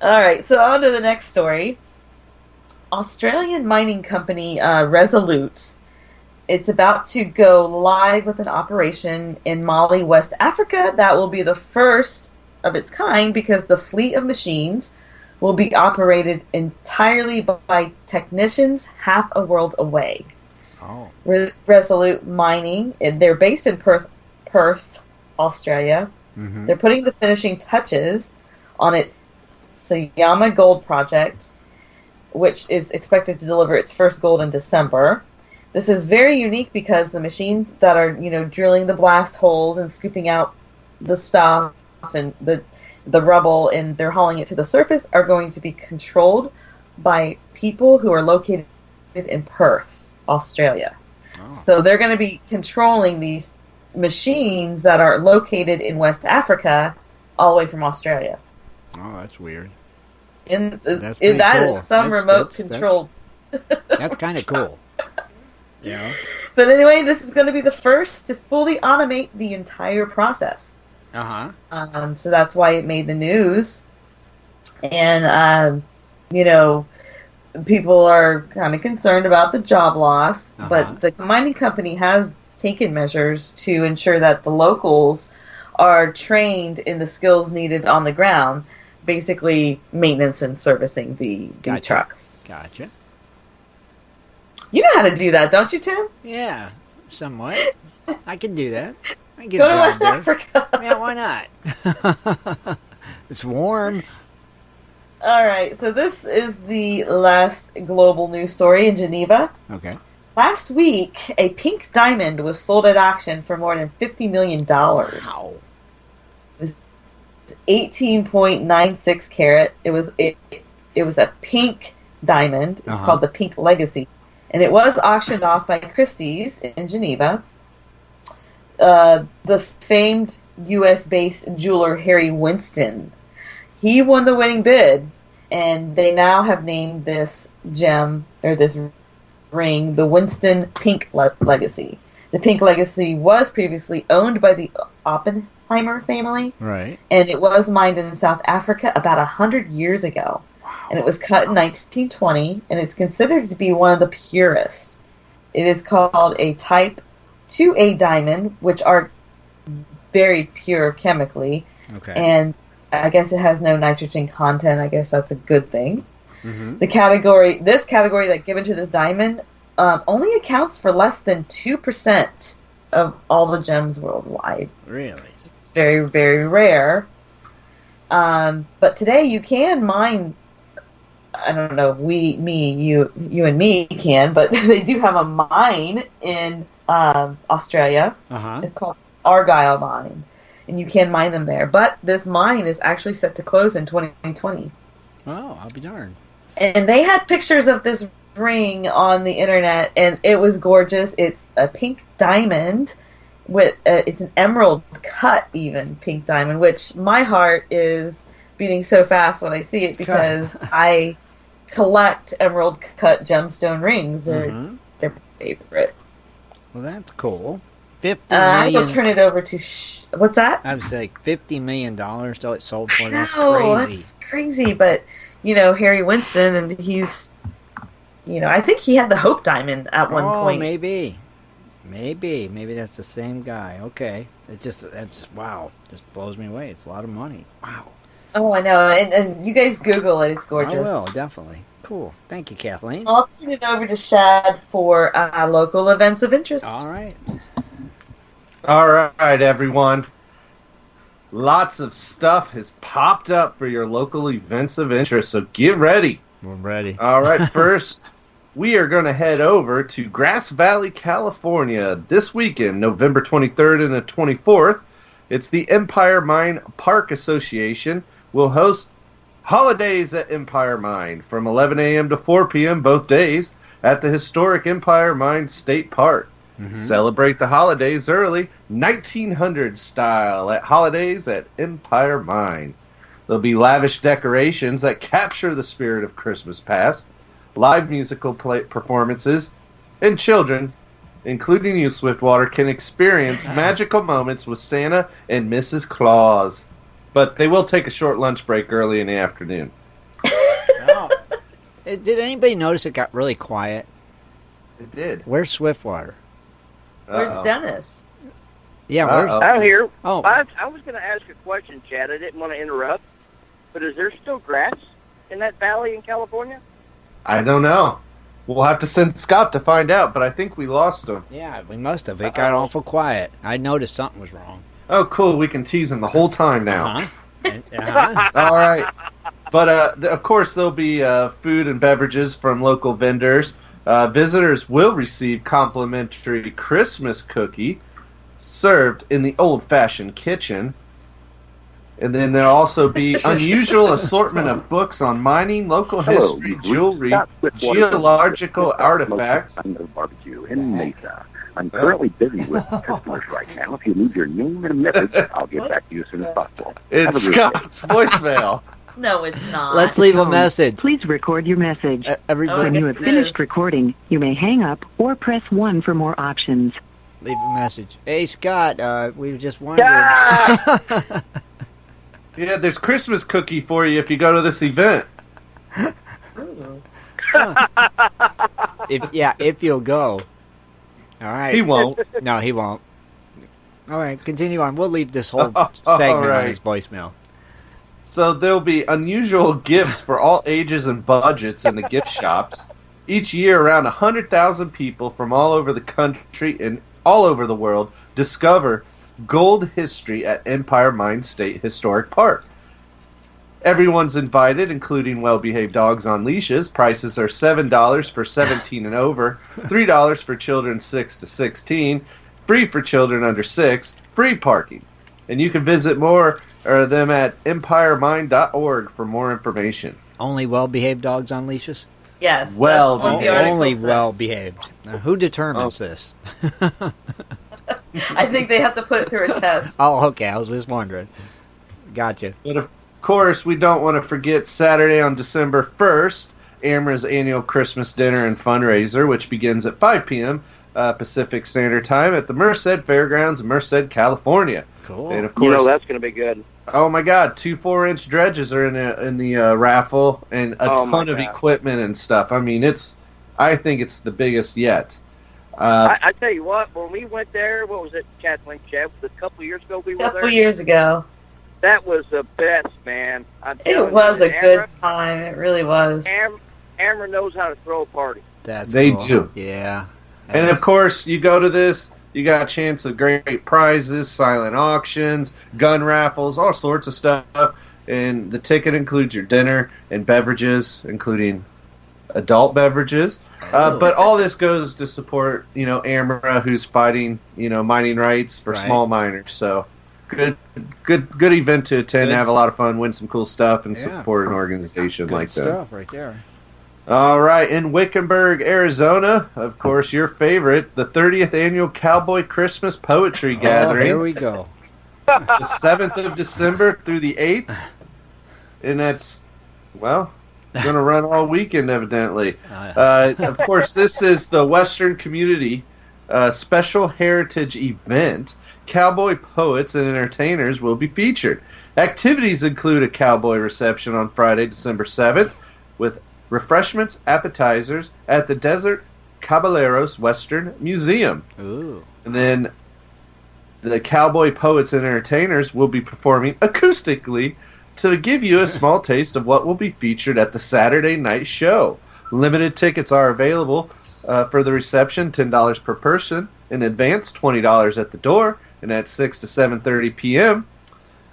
All right, so on to the next story. Australian mining company Resolute. It's about to go live with an operation in Mali, West Africa. That will be the first of its kind because the fleet of machines will be operated entirely by technicians half a world away. Oh. Resolute Mining, they're based in Perth, Australia. Mm-hmm. They're putting the finishing touches on its Syama Gold project, which is expected to deliver its first gold in December. This is very unique because the machines that are, drilling the blast holes and scooping out the stuff and the rubble and they're hauling it to the surface are going to be controlled by people who are located in Perth, Australia. Oh. So they're going to be controlling these machines that are located in West Africa all the way from Australia. Oh, that's weird. That cool. Is some remote control. That's kind of cool. Yeah. But anyway, this is going to be the first to fully automate the entire process. Uh-huh. So that's why it made the news. And, people are kind of concerned about the job loss. Uh-huh. But the mining company has taken measures to ensure that the locals are trained in the skills needed on the ground. Basically, maintenance and servicing the trucks. Gotcha. You know how to do that, don't you, Tim? Yeah, somewhat. I can do that. I can go to West Africa. Yeah, why not? It's warm. All right, so this is the last global news story in Geneva. Okay. Last week, a pink diamond was sold at auction for more than $50 million. Wow. 18.96 carat. It was a pink diamond. It's called the Pink Legacy, And it was auctioned off by Christie's in Geneva. The famed U.S.-based jeweler Harry Winston, he won the winning bid, and they now have named this gem, or this ring, the Winston Pink Legacy. The Pink Legacy was previously owned by the Oppenheimer family. Right. And it was mined in South Africa about 100 years ago. Wow. And it was cut in 1920, and it's considered to be one of the purest. It is called a Type 2A diamond, which are very pure chemically. Okay. And I guess it has no nitrogen content. I guess that's a good thing. Mm-hmm. This category that given to this diamond only accounts for less than 2% of all the gems worldwide. Really? It's very, very rare. But today you can mine. I don't know. You and me can, but they do have a mine in Australia. Uh-huh. It's called Argyle Mine, and you can mine them there. But this mine is actually set to close in 2020. Oh, I'll be darned. And they had pictures of this ring on the internet, and it was gorgeous. It's a pink diamond with it's an emerald cut, even pink diamond, which my heart is beating so fast when I see it because I collect emerald cut gemstone rings. They're my favorite. Well, that's cool. $50 million. I'll turn it over to what's that? I was like $50 million though it sold for. That's crazy. That's crazy, but Harry Winston, and he's, I think he had the Hope Diamond at one point. Maybe that's the same guy. Okay, that's wow, just blows me away. It's a lot of money. Wow. Oh, I know, and you guys Google it. It's gorgeous. I will, definitely. Cool. Thank you, Kathleen. I'll turn it over to Shad for local events of interest. All right. All right, everyone. Lots of stuff has popped up for your local events of interest, so get ready. We're ready. All right, first, we are going to head over to Grass Valley, California this weekend, November 23rd and the 24th. It's the Empire Mine Park Association will host Holidays at Empire Mine from 11 a.m. to 4 p.m. both days at the historic Empire Mine State Park. Mm-hmm. Celebrate the holidays early, 1900s style at Holidays at Empire Mine. There'll be lavish decorations that capture the spirit of Christmas past, live musical performances, and children, including you, Swiftwater, can experience magical moments with Santa and Mrs. Claus. But they will take a short lunch break early in the afternoon. Oh. Did anybody notice it got really quiet? It did. Where's Swiftwater? Where's Dennis? Yeah, I'm here. Oh. I was going to ask a question, Chad. I didn't want to interrupt. But is there still grass in that valley in California? I don't know. We'll have to send Scott to find out, but I think we lost him. Yeah, we must have. It got awful quiet. I noticed something was wrong. Oh, cool. We can tease him the whole time now. Uh-huh. All right. But, of course, there'll be food and beverages from local vendors. Visitors will receive complimentary Christmas cookie served in the old-fashioned kitchen. And then there'll also be unusual assortment of books on mining, local history, jewelry, geological artifacts. Barbecue in Mesa. I'm currently busy with customers right now. If you leave your name and a message, I'll get back to you as soon as possible. It's Scott's voicemail. No, it's not. Let's leave a message. Please record your message. Everybody. When you have finished recording, you may hang up or press 1 for more options. Leave a message. Hey, Scott, we were just wondering. Yeah, there's Christmas cookie for you if you go to this event. If you'll go. All right. He won't. No, he won't. All right, continue on. We'll leave this whole segment on his voicemail. So there'll be unusual gifts for all ages and budgets in the gift shops. Each year, around 100,000 people from all over the country and all over the world discover gold history at Empire Mine State Historic Park. Everyone's invited, including well-behaved dogs on leashes. Prices are $7 for 17 and over, $3 for children 6 to 16, free for children under 6, free parking. And you can visit more them at empiremine.org for more information. Only well-behaved dogs on leashes? Yes. Only well behaved. Now, who determines this? I think they have to put it through a test. Oh, okay. I was just wondering. Gotcha. But of course, we don't want to forget Saturday on December 1st, AMRA's annual Christmas dinner and fundraiser, which begins at 5 p.m. Pacific Standard Time at the Merced Fairgrounds in Merced, California. Cool. And of course, that's going to be good. Oh my God! 2 4-inch dredges are in the raffle, and a ton of equipment and stuff. I mean, I think it's the biggest yet. I tell you what, when we went there, what was it, Kathleen? Chad, a couple of years ago we were there. A couple years ago. That was the best, man. It was a good time. It really was. AMRA knows how to throw a party. They do. Yeah. And of course, you go to this. You got a chance of great prizes, silent auctions, gun raffles, all sorts of stuff. And the ticket includes your dinner and beverages, including adult beverages. But all this goes to support, AMRA, who's fighting, mining rights for small miners. So good event to attend, have a lot of fun, win some cool stuff, and support an organization like that. Good stuff right there. All right, in Wickenburg, Arizona, of course, your favorite, the 30th Annual Cowboy Christmas Poetry Gathering. Here we go. The 7th of December through the 8th. And that's, going to run all weekend, evidently. Of course, this is the Western Community Special Heritage Event. Cowboy poets and entertainers will be featured. Activities include a cowboy reception on Friday, December 7th, with refreshments, appetizers at the Desert Caballeros Western Museum. Ooh. And then the cowboy poets and entertainers will be performing acoustically to give you a small taste of what will be featured at the Saturday night show. Limited tickets are available for the reception, $10 per person. In advance, $20 at the door, and at 6 to 7:30 p.m.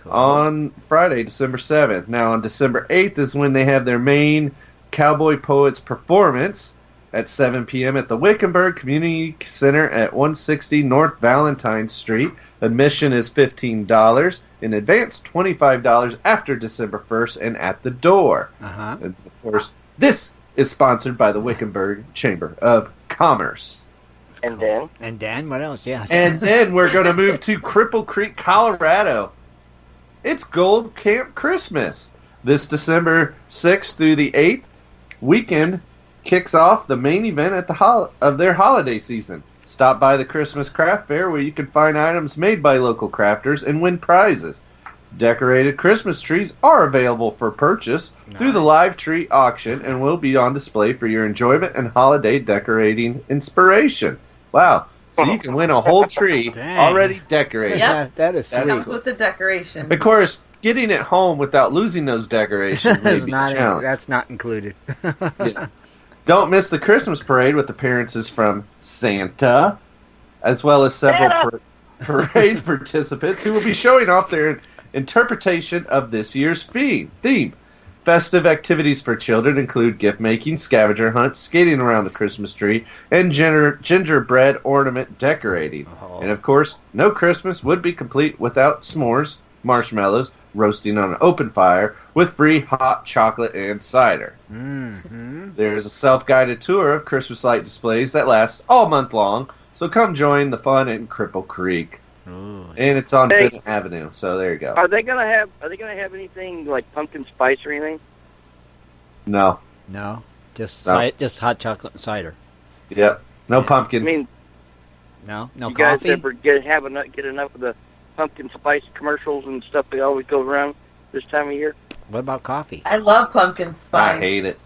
on Friday, December 7th. Now, on December 8th is when they have their main Cowboy Poets performance at 7 p.m. at the Wickenburg Community Center at 160 North Valentine Street. Admission is $15. In advance, $25 after December 1st and at the door. And of course, this is sponsored by the Wickenburg Chamber of Commerce. And then? And then, what else? Yes. And then we're going to move to Cripple Creek, Colorado. It's Gold Camp Christmas. This December 6th through the 8th weekend kicks off the main event at of their holiday season. Stop by the Christmas Craft Fair where you can find items made by local crafters and win prizes. Decorated Christmas trees are available for purchase through the live tree auction and will be on display for your enjoyment and holiday decorating inspiration. Wow. So you can win a whole tree already decorated. Yep. That is sweet. Comes with the decoration. Of course, getting it home without losing those decorations may be a challenge. That's not included. Yeah. Don't miss the Christmas parade with appearances from Santa, as well as several parade participants who will be showing off their interpretation of this year's theme. Festive activities for children include gift-making, scavenger hunts, skating around the Christmas tree, and gingerbread ornament decorating. And, of course, no Christmas would be complete without s'mores, marshmallows, roasting on an open fire, with free hot chocolate and cider. Mm-hmm. There's a self-guided tour of Christmas light displays that lasts all month long, so come join the fun in Cripple Creek. Ooh. And it's on Bennett Avenue, so there you go. Are they gonna have anything like pumpkin spice or anything? No. Just hot chocolate and cider. Yep. No pumpkins. I mean, no you coffee. guys ever get enough of the pumpkin spice commercials and stuff that always go around this time of year? What about coffee? I love pumpkin spice. I hate it.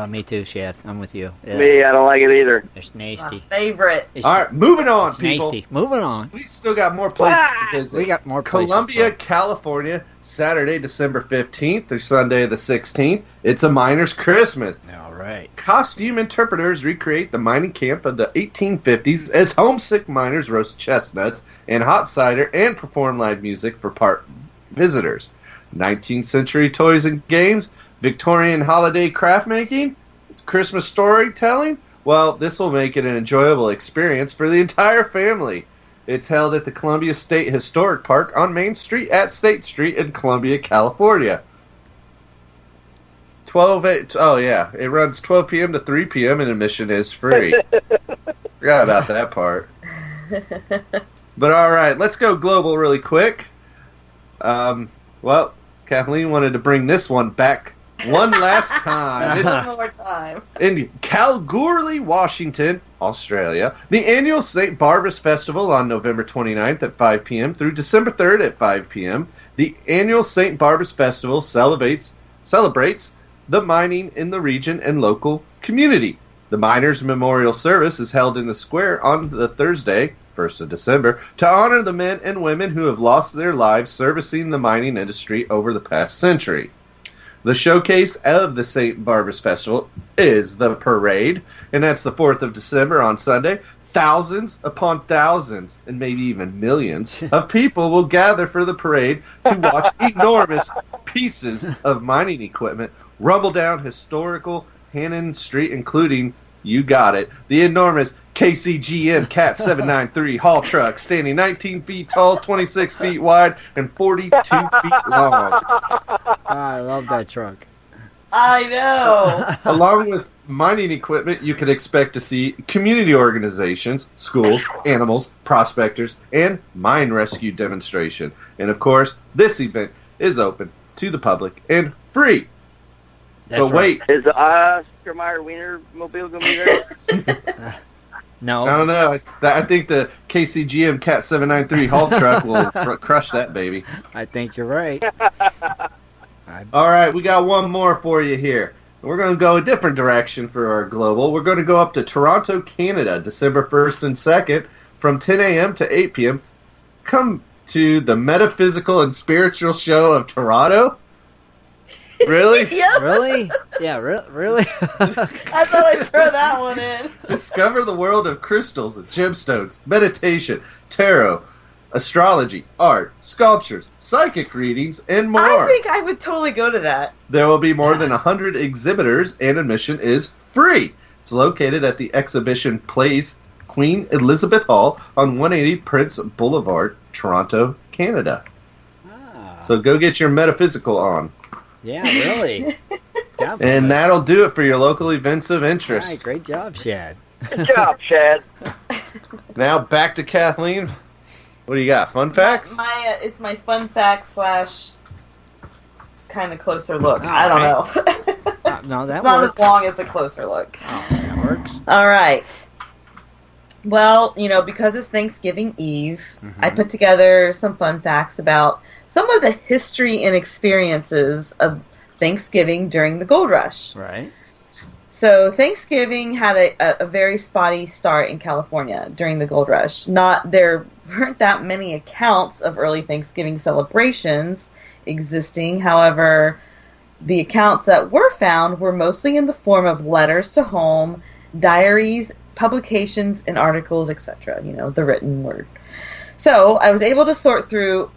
Me too, Shad. I'm with you. Me, I don't like it either. It's nasty. My favorite. All right, moving on, people. Nasty. Moving on. We still got more places to visit. We got more places. Columbia, California, Saturday, December 15th through Sunday the 16th. It's a miner's Christmas. All right. Costume interpreters recreate the mining camp of the 1850s as homesick miners roast chestnuts and hot cider and perform live music for park visitors. 19th century toys and games, Victorian holiday craft making, Christmas storytelling. Well, this will make it an enjoyable experience for the entire family. It's held at the Columbia State Historic Park on Main Street at State Street in Columbia, California. Oh, yeah. It runs 12 p.m. to 3 p.m. and admission is free. Forgot about that part. But all right, let's go global really quick. Well, Kathleen wanted to bring this one back one last time. One more time. In Kalgoorlie, Washington, Australia, the annual St. Barbara's Festival on November 29th at 5 p.m. through December 3rd at 5 p.m. The annual St. Barbara's Festival celebrates the mining in the region and local community. The Miners' Memorial Service is held in the square on the Thursday, 1st of December, to honor the men and women who have lost their lives servicing the mining industry over the past century. The showcase of the St. Barbara's Festival is the parade, and that's the 4th of December on Sunday. Thousands upon thousands, and maybe even millions, of people will gather for the parade to watch enormous pieces of mining equipment rumble down historical Hannon Street, including, you got it, the enormous KCGM Cat 793 haul truck, standing 19 feet tall, 26 feet wide, and 42 feet long. I love that truck. I know. Along with mining equipment, you can expect to see community organizations, schools, animals, prospectors, and mine rescue demonstration. And of course, this event is open to the public and free. That's but wait. Is the Oscar Mayer Wiener Mobile going to be there? No. I don't know. I think the KCGM Cat 793 haul truck will crush that baby. I think you're right. All right, we got one more for you here. We're going to go a different direction for our global. We're going to go up to Toronto, Canada, December 1st and 2nd from 10 a.m. to 8 p.m. Come to the Metaphysical and Spiritual Show of Toronto. Really? Yep. Really? Yeah, really? I thought I'd throw that one in. Discover the world of crystals, gemstones, meditation, tarot, astrology, art, sculptures, psychic readings, and more. I think I would totally go to that. There will be more than 100 exhibitors, and admission is free. It's located at the Exhibition Place, Queen Elizabeth Hall on 180 Prince Boulevard, Toronto, Canada. So go get your metaphysical on. Yeah, really. And that'll do it for your local events of interest. Right, great job, Shad. Good job, Shad. Now back to Kathleen. What do you got? Fun facts? It's my fun fact / kind of closer look. I don't know. No, that not works. as long as a closer look. Oh, that works. All right. Well, because it's Thanksgiving Eve, I put together some fun facts about some of the history and experiences of Thanksgiving during the gold rush. Right. So Thanksgiving had a very spotty start in California during the gold rush. There weren't that many accounts of early Thanksgiving celebrations existing. However, the accounts that were found were mostly in the form of letters to home, diaries, publications, and articles, etc. The written word. So I was able to sort through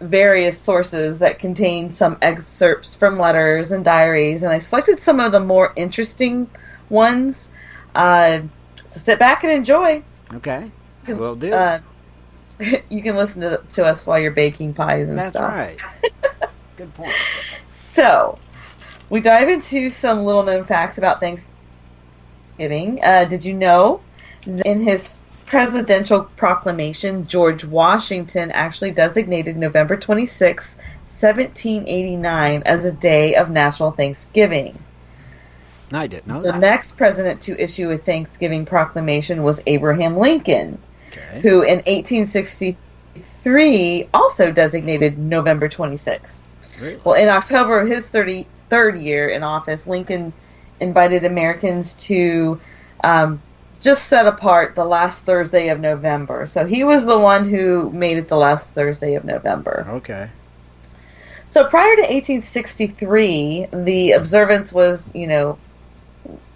various sources that contain some excerpts from letters and diaries, and I selected some of the more interesting ones. So sit back and enjoy. Okay, will do. You can listen to us while you're baking pies and stuff. That's right. Good point. So, we dive into some little-known facts about Thanksgiving. Did you know that in his presidential proclamation, George Washington actually designated November 26, 1789 as a day of national Thanksgiving? I didn't know that. The next president to issue a Thanksgiving proclamation was Abraham Lincoln, who in 1863 also designated November 26th. Really? Well, in October of his 33rd year in office, Lincoln invited Americans to just set apart the last Thursday of November. So he was the one who made it the last Thursday of November. Okay. So prior to 1863, the observance was,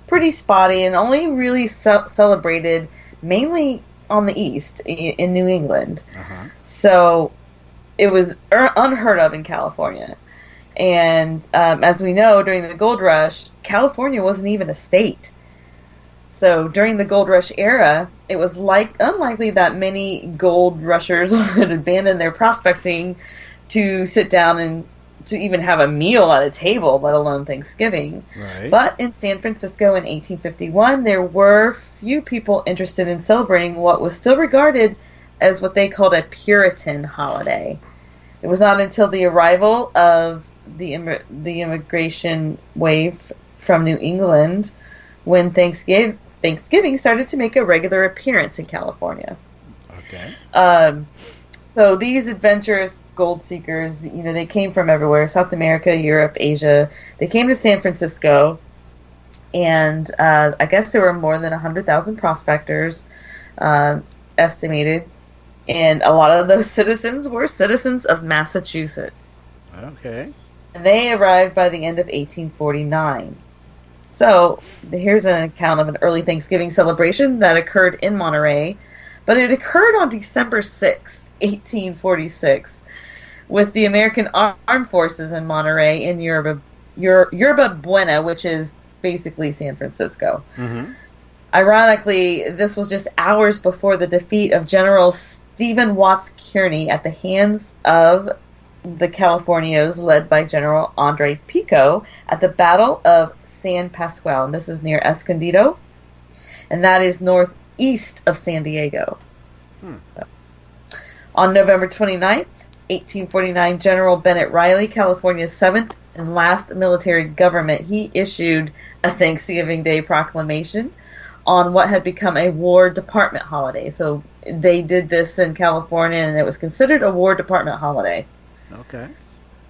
pretty spotty and only really celebrated mainly on the East in New England. Uh-huh. So it was unheard of in California. And as we know, during the gold rush, California wasn't even a state. So during the gold rush era, it was unlikely that many gold rushers would abandon their prospecting to sit down and to even have a meal at a table, let alone Thanksgiving. Right. But in San Francisco in 1851, there were few people interested in celebrating what was still regarded as what they called a Puritan holiday. It was not until the arrival of the immigration wave from New England when Thanksgiving started to make a regular appearance in California. Okay. So these adventurous gold seekers, they came from everywhere, South America, Europe, Asia. They came to San Francisco, and I guess there were more than 100,000 prospectors estimated, and a lot of those citizens were citizens of Massachusetts. Okay. And they arrived by the end of 1849. So here's an account of an early Thanksgiving celebration that occurred in Monterey, but it occurred on December 6th, 1846, with the American Armed Forces in Monterey in Yerba Buena, which is basically San Francisco. Mm-hmm. Ironically, this was just hours before the defeat of General Stephen Watts Kearny at the hands of the Californios, led by General Andre Pico, at the Battle of San Pascual. And this is near Escondido, and that is northeast of San Diego. On November 29th, 1849, General Bennett Riley, California's 7th and last military government, he issued a Thanksgiving Day proclamation on what had become a War Department holiday. So they did this in California, and it was considered a War Department holiday. Okay.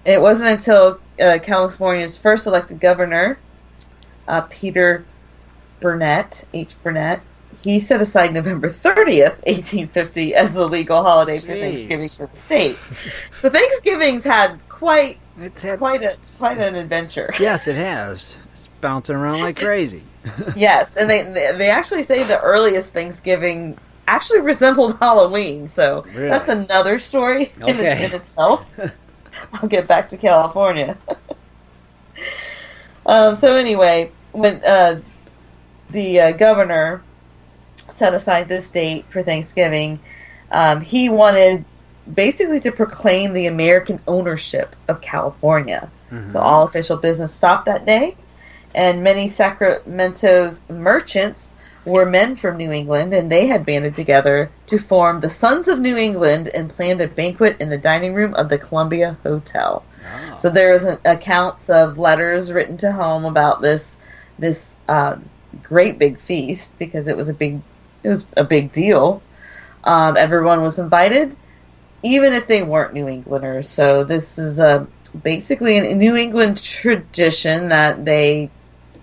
It wasn't until California's first elected governor, Peter Burnett, he set aside November 30th, 1850, as the legal holiday for Thanksgiving for the state. So Thanksgiving's had quite an adventure. Yes, it has. It's bouncing around like crazy. Yes, and they actually say the earliest Thanksgiving actually resembled Halloween. So really? That's another story in itself. I'll get back to California. So anyway, when the governor set aside this date for Thanksgiving, he wanted basically to proclaim the American ownership of California. Mm-hmm. So all official business stopped that day, and many Sacramento's merchants were men from New England, and they had banded together to form the Sons of New England and planned a banquet in the dining room of the Columbia Hotel. Oh. So there was accounts of letters written to home about this great big feast, because it was a big deal. Everyone was invited, even if they weren't New Englanders. So this is basically a New England tradition that they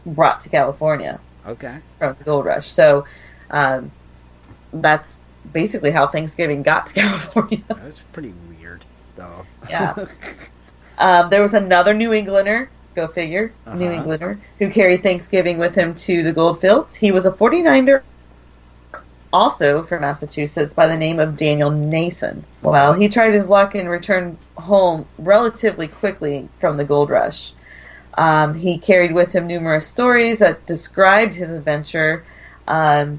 brought to California. Okay. From the gold rush. So that's basically how Thanksgiving got to California. That's pretty weird, though. Yeah. There was another New Englander, go figure, New Englander, who carried Thanksgiving with him to the gold fields. He was a 49er, also from Massachusetts, by the name of Daniel Nason. Well, he tried his luck and returned home relatively quickly from the gold rush. He carried with him numerous stories that described his adventure, and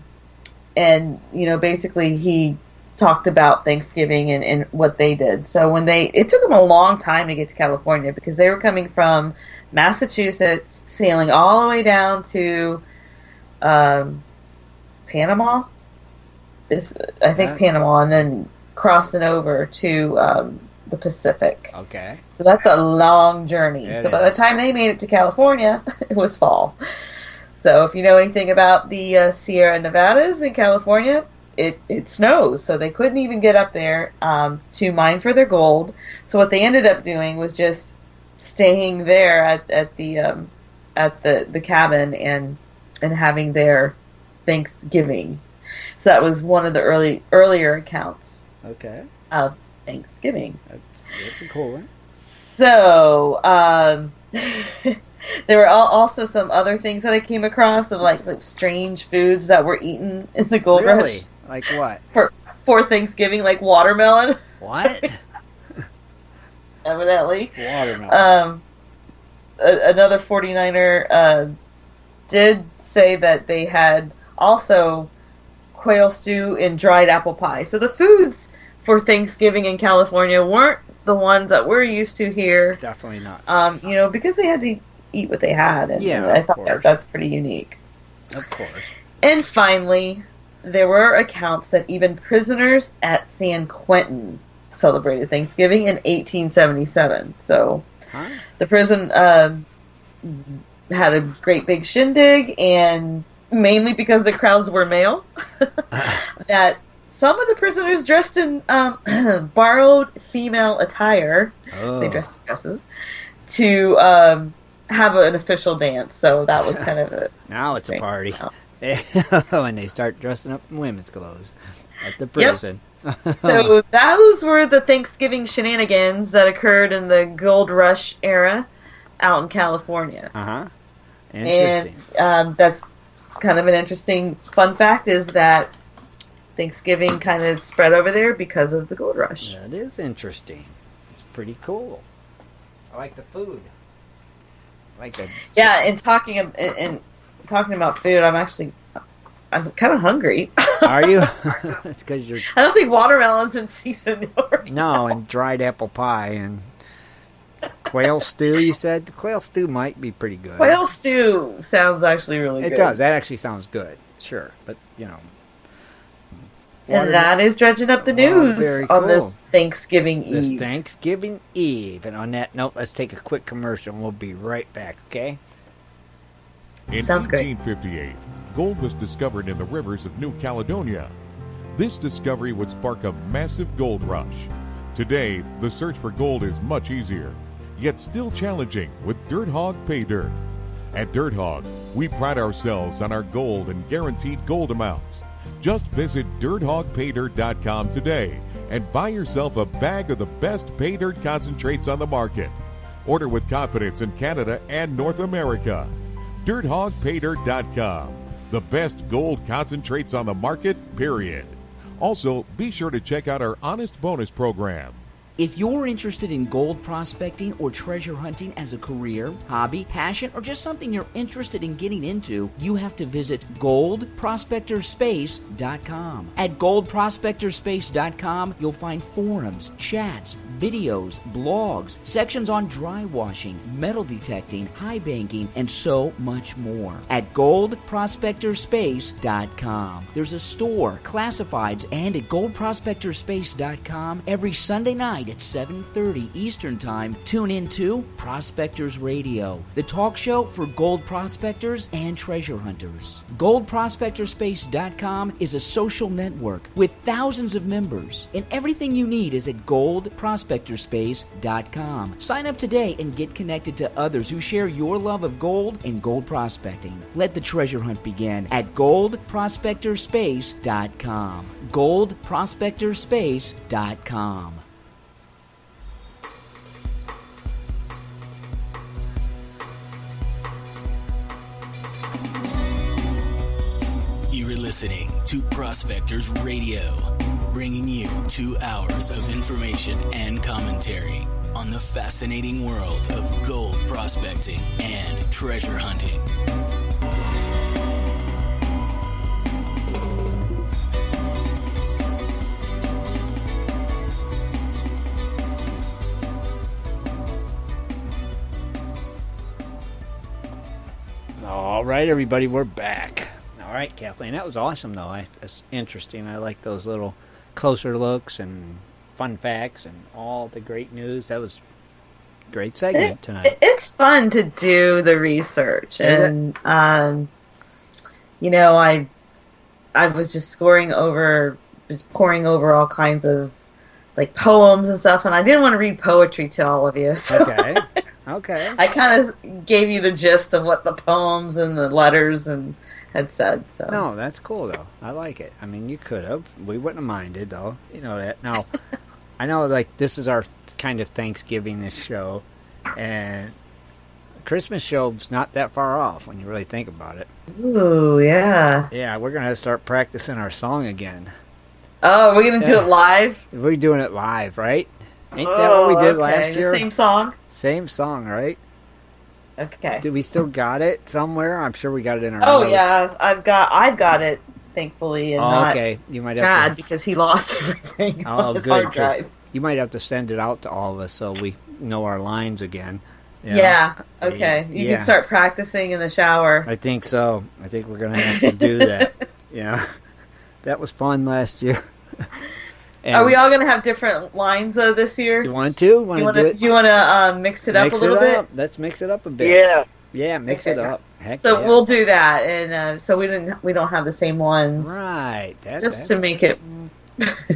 basically he talked about Thanksgiving and what they did. So it took them a long time to get to California, because they were coming from Massachusetts, sailing all the way down to Panama. Panama, and then crossing over to the Pacific. Okay. So that's a long journey. So by the time they made it to California, it was fall. So if you know anything about the Sierra Nevadas in California, it snows. So they couldn't even get up there to mine for their gold. So what they ended up doing was just staying there at the cabin and having their Thanksgiving. So that was one of the earlier accounts. Okay. Of Thanksgiving. That's a cool one. So there were also some other things that I came across of like strange foods that were eaten in the gold rush. Really? Like what? For Thanksgiving, like watermelon. What? Evidently. Watermelon. Another 49er did say that they had also quail stew and dried apple pie. So the foods for Thanksgiving in California weren't the ones that we're used to here. Definitely not. Because they had to eat what they had, and yeah, I thought that's pretty unique. Of course. And finally, there were accounts that even prisoners at San Quentin celebrated Thanksgiving in 1877. So the prison had a great big shindig, and mainly because the crowds were male, that some of the prisoners dressed in borrowed female attire. Oh. They dressed in dresses to have an official dance. So that was kind of a... Now it's a party. When they start dressing up in women's clothes at the prison. Yep. So those were the Thanksgiving shenanigans that occurred in the Gold Rush era out in California. Interesting. And that's kind of an interesting fun fact, is that Thanksgiving kind of spread over there because of the gold rush. That is interesting. It's pretty cool. I like the food. Yeah, and talking about food, I'm kind of hungry. Are you? It's because you're... I don't think watermelon's in season. No, and dried apple pie and quail stew, you said? The quail stew might be pretty good. Quail stew sounds actually really good. It does. That actually sounds good. Sure. But, And that is Dredging Up the News on this Thanksgiving Eve. This Thanksgiving Eve. And on that note, let's take a quick commercial and we'll be right back, okay? In 1858, gold was discovered in the rivers of New Caledonia. This discovery would spark a massive gold rush. Today, the search for gold is much easier, yet still challenging with Dirt Hog Pay Dirt. At Dirt Hog, we pride ourselves on our gold and guaranteed gold amounts. Just visit dirthogpaydirt.com today and buy yourself a bag of the best pay dirt concentrates on the market. Order with confidence in Canada and North America. dirthogpaydirt.com. The best gold concentrates on the market, period. Also, be sure to check out our Honest Bonus program. If you're interested in gold prospecting or treasure hunting as a career, hobby, passion, or just something you're interested in getting into, you have to visit goldprospectorspace.com. At goldprospectorspace.com, you'll find forums, chats, videos, blogs, sections on dry washing, metal detecting, high banking, and so much more. At goldprospectorspace.com. There's a store, classifieds, and at goldprospectorspace.com every Sunday night at 7:30 Eastern Time, tune in to Prospectors Radio, the talk show for gold prospectors and treasure hunters. GoldProspectorspace.com is a social network with thousands of members, and everything you need is at GoldProspectorspace.com. Sign up today and get connected to others who share your love of gold and gold prospecting. Let the treasure hunt begin at GoldProspectorspace.com. GoldProspectorspace.com. You're listening to Prospectors Radio, bringing you 2 hours of information and commentary on the fascinating world of gold prospecting and treasure hunting. All right, everybody, we're back. All right, Kathleen, that was awesome, though. That's interesting. I like those little closer looks and fun facts and all the great news. That was a great segment tonight. It's fun to do the research, and I was just pouring over all kinds of like poems and stuff, and I didn't want to read poetry to all of you. So Okay. I kind of gave you the gist of what the poems and the letters and had said. So no, that's cool though. I like it. I mean, you could have. We wouldn't have minded though. You know that. Now, I know like this is our kind of Thanksgiving-ish show, and Christmas show's not that far off when you really think about it. Ooh, yeah. Yeah, we're gonna start practicing our song again. Oh, we're gonna do it live? We're doing it live, right? Ain't that what we did last year? The same song? Same song, right? Okay. Do we still got it somewhere? I'm sure we got it in our notes. Oh, yeah. I've got it, thankfully, and not okay. You might Shad, because he lost everything on his hard drive. You might have to send it out to all of us so we know our lines again. Yeah. Okay. You can start practicing in the shower. I think so. I think we're going to have to do that. Yeah. That was fun last year. Are we all going to have different lines this year? You want to? Do you want to mix it up a little bit? Let's mix it up a bit. Yeah. Yeah, mix it up. Heck so we'll do that, and so we don't have the same ones. Right. Just to make it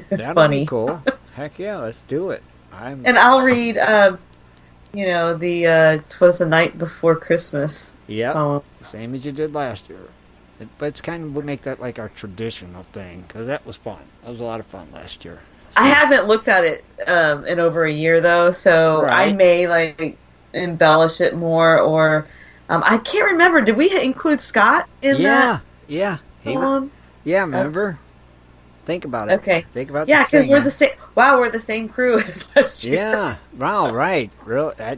that'll funny. Be cool. Heck yeah, let's do it. And I'll read, the 'Twas the Night Before Christmas. Yeah. Same as you did last year. But it's kind of, we'll make that like our traditional thing, because that was fun. That was a lot of fun last year. So. I haven't looked at it in over a year, though, so I may, embellish it more, or... I can't remember. Did we include Scott in that? Yeah. Yeah, remember? Okay. Think about it. Okay. Think about because we're the same... Wow, we're the same crew as last year. Yeah. Wow, right.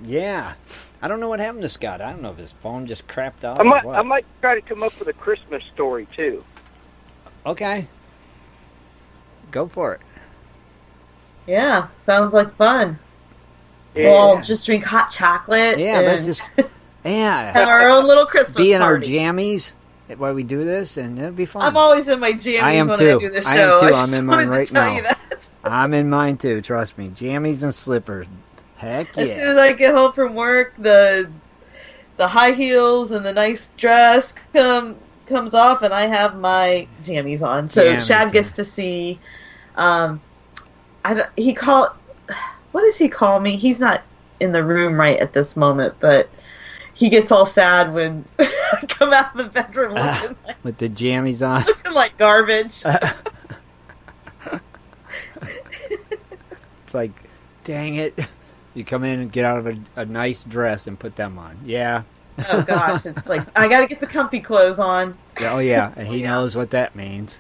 Yeah. I don't know what happened to Scott. I don't know if his phone just crapped out or what. I might try to come up with a Christmas story, too. Okay. Go for it. Yeah, sounds like fun. Yeah. We'll just drink hot chocolate. Yeah, let's just... Yeah. Have our own little Christmas party. Be in our jammies while we do this, and it'll be fun. I'm always in my jammies when I do this show. I am too. I'm in mine right now. That. I'm in mine too, trust me. Jammies and slippers. Heck yeah. As soon as I get home from work, the high heels and the nice dress comes off, and I have my jammies on. So Shad gets to see... what does he call me? He's not in the room right at this moment, but... He gets all sad when I come out of the bedroom looking with the jammies on. Looking like garbage. It's like, dang it. You come in and get out of a nice dress and put them on. Yeah. Oh, gosh. It's like, I got to get the comfy clothes on. Oh, yeah. And he knows what that means.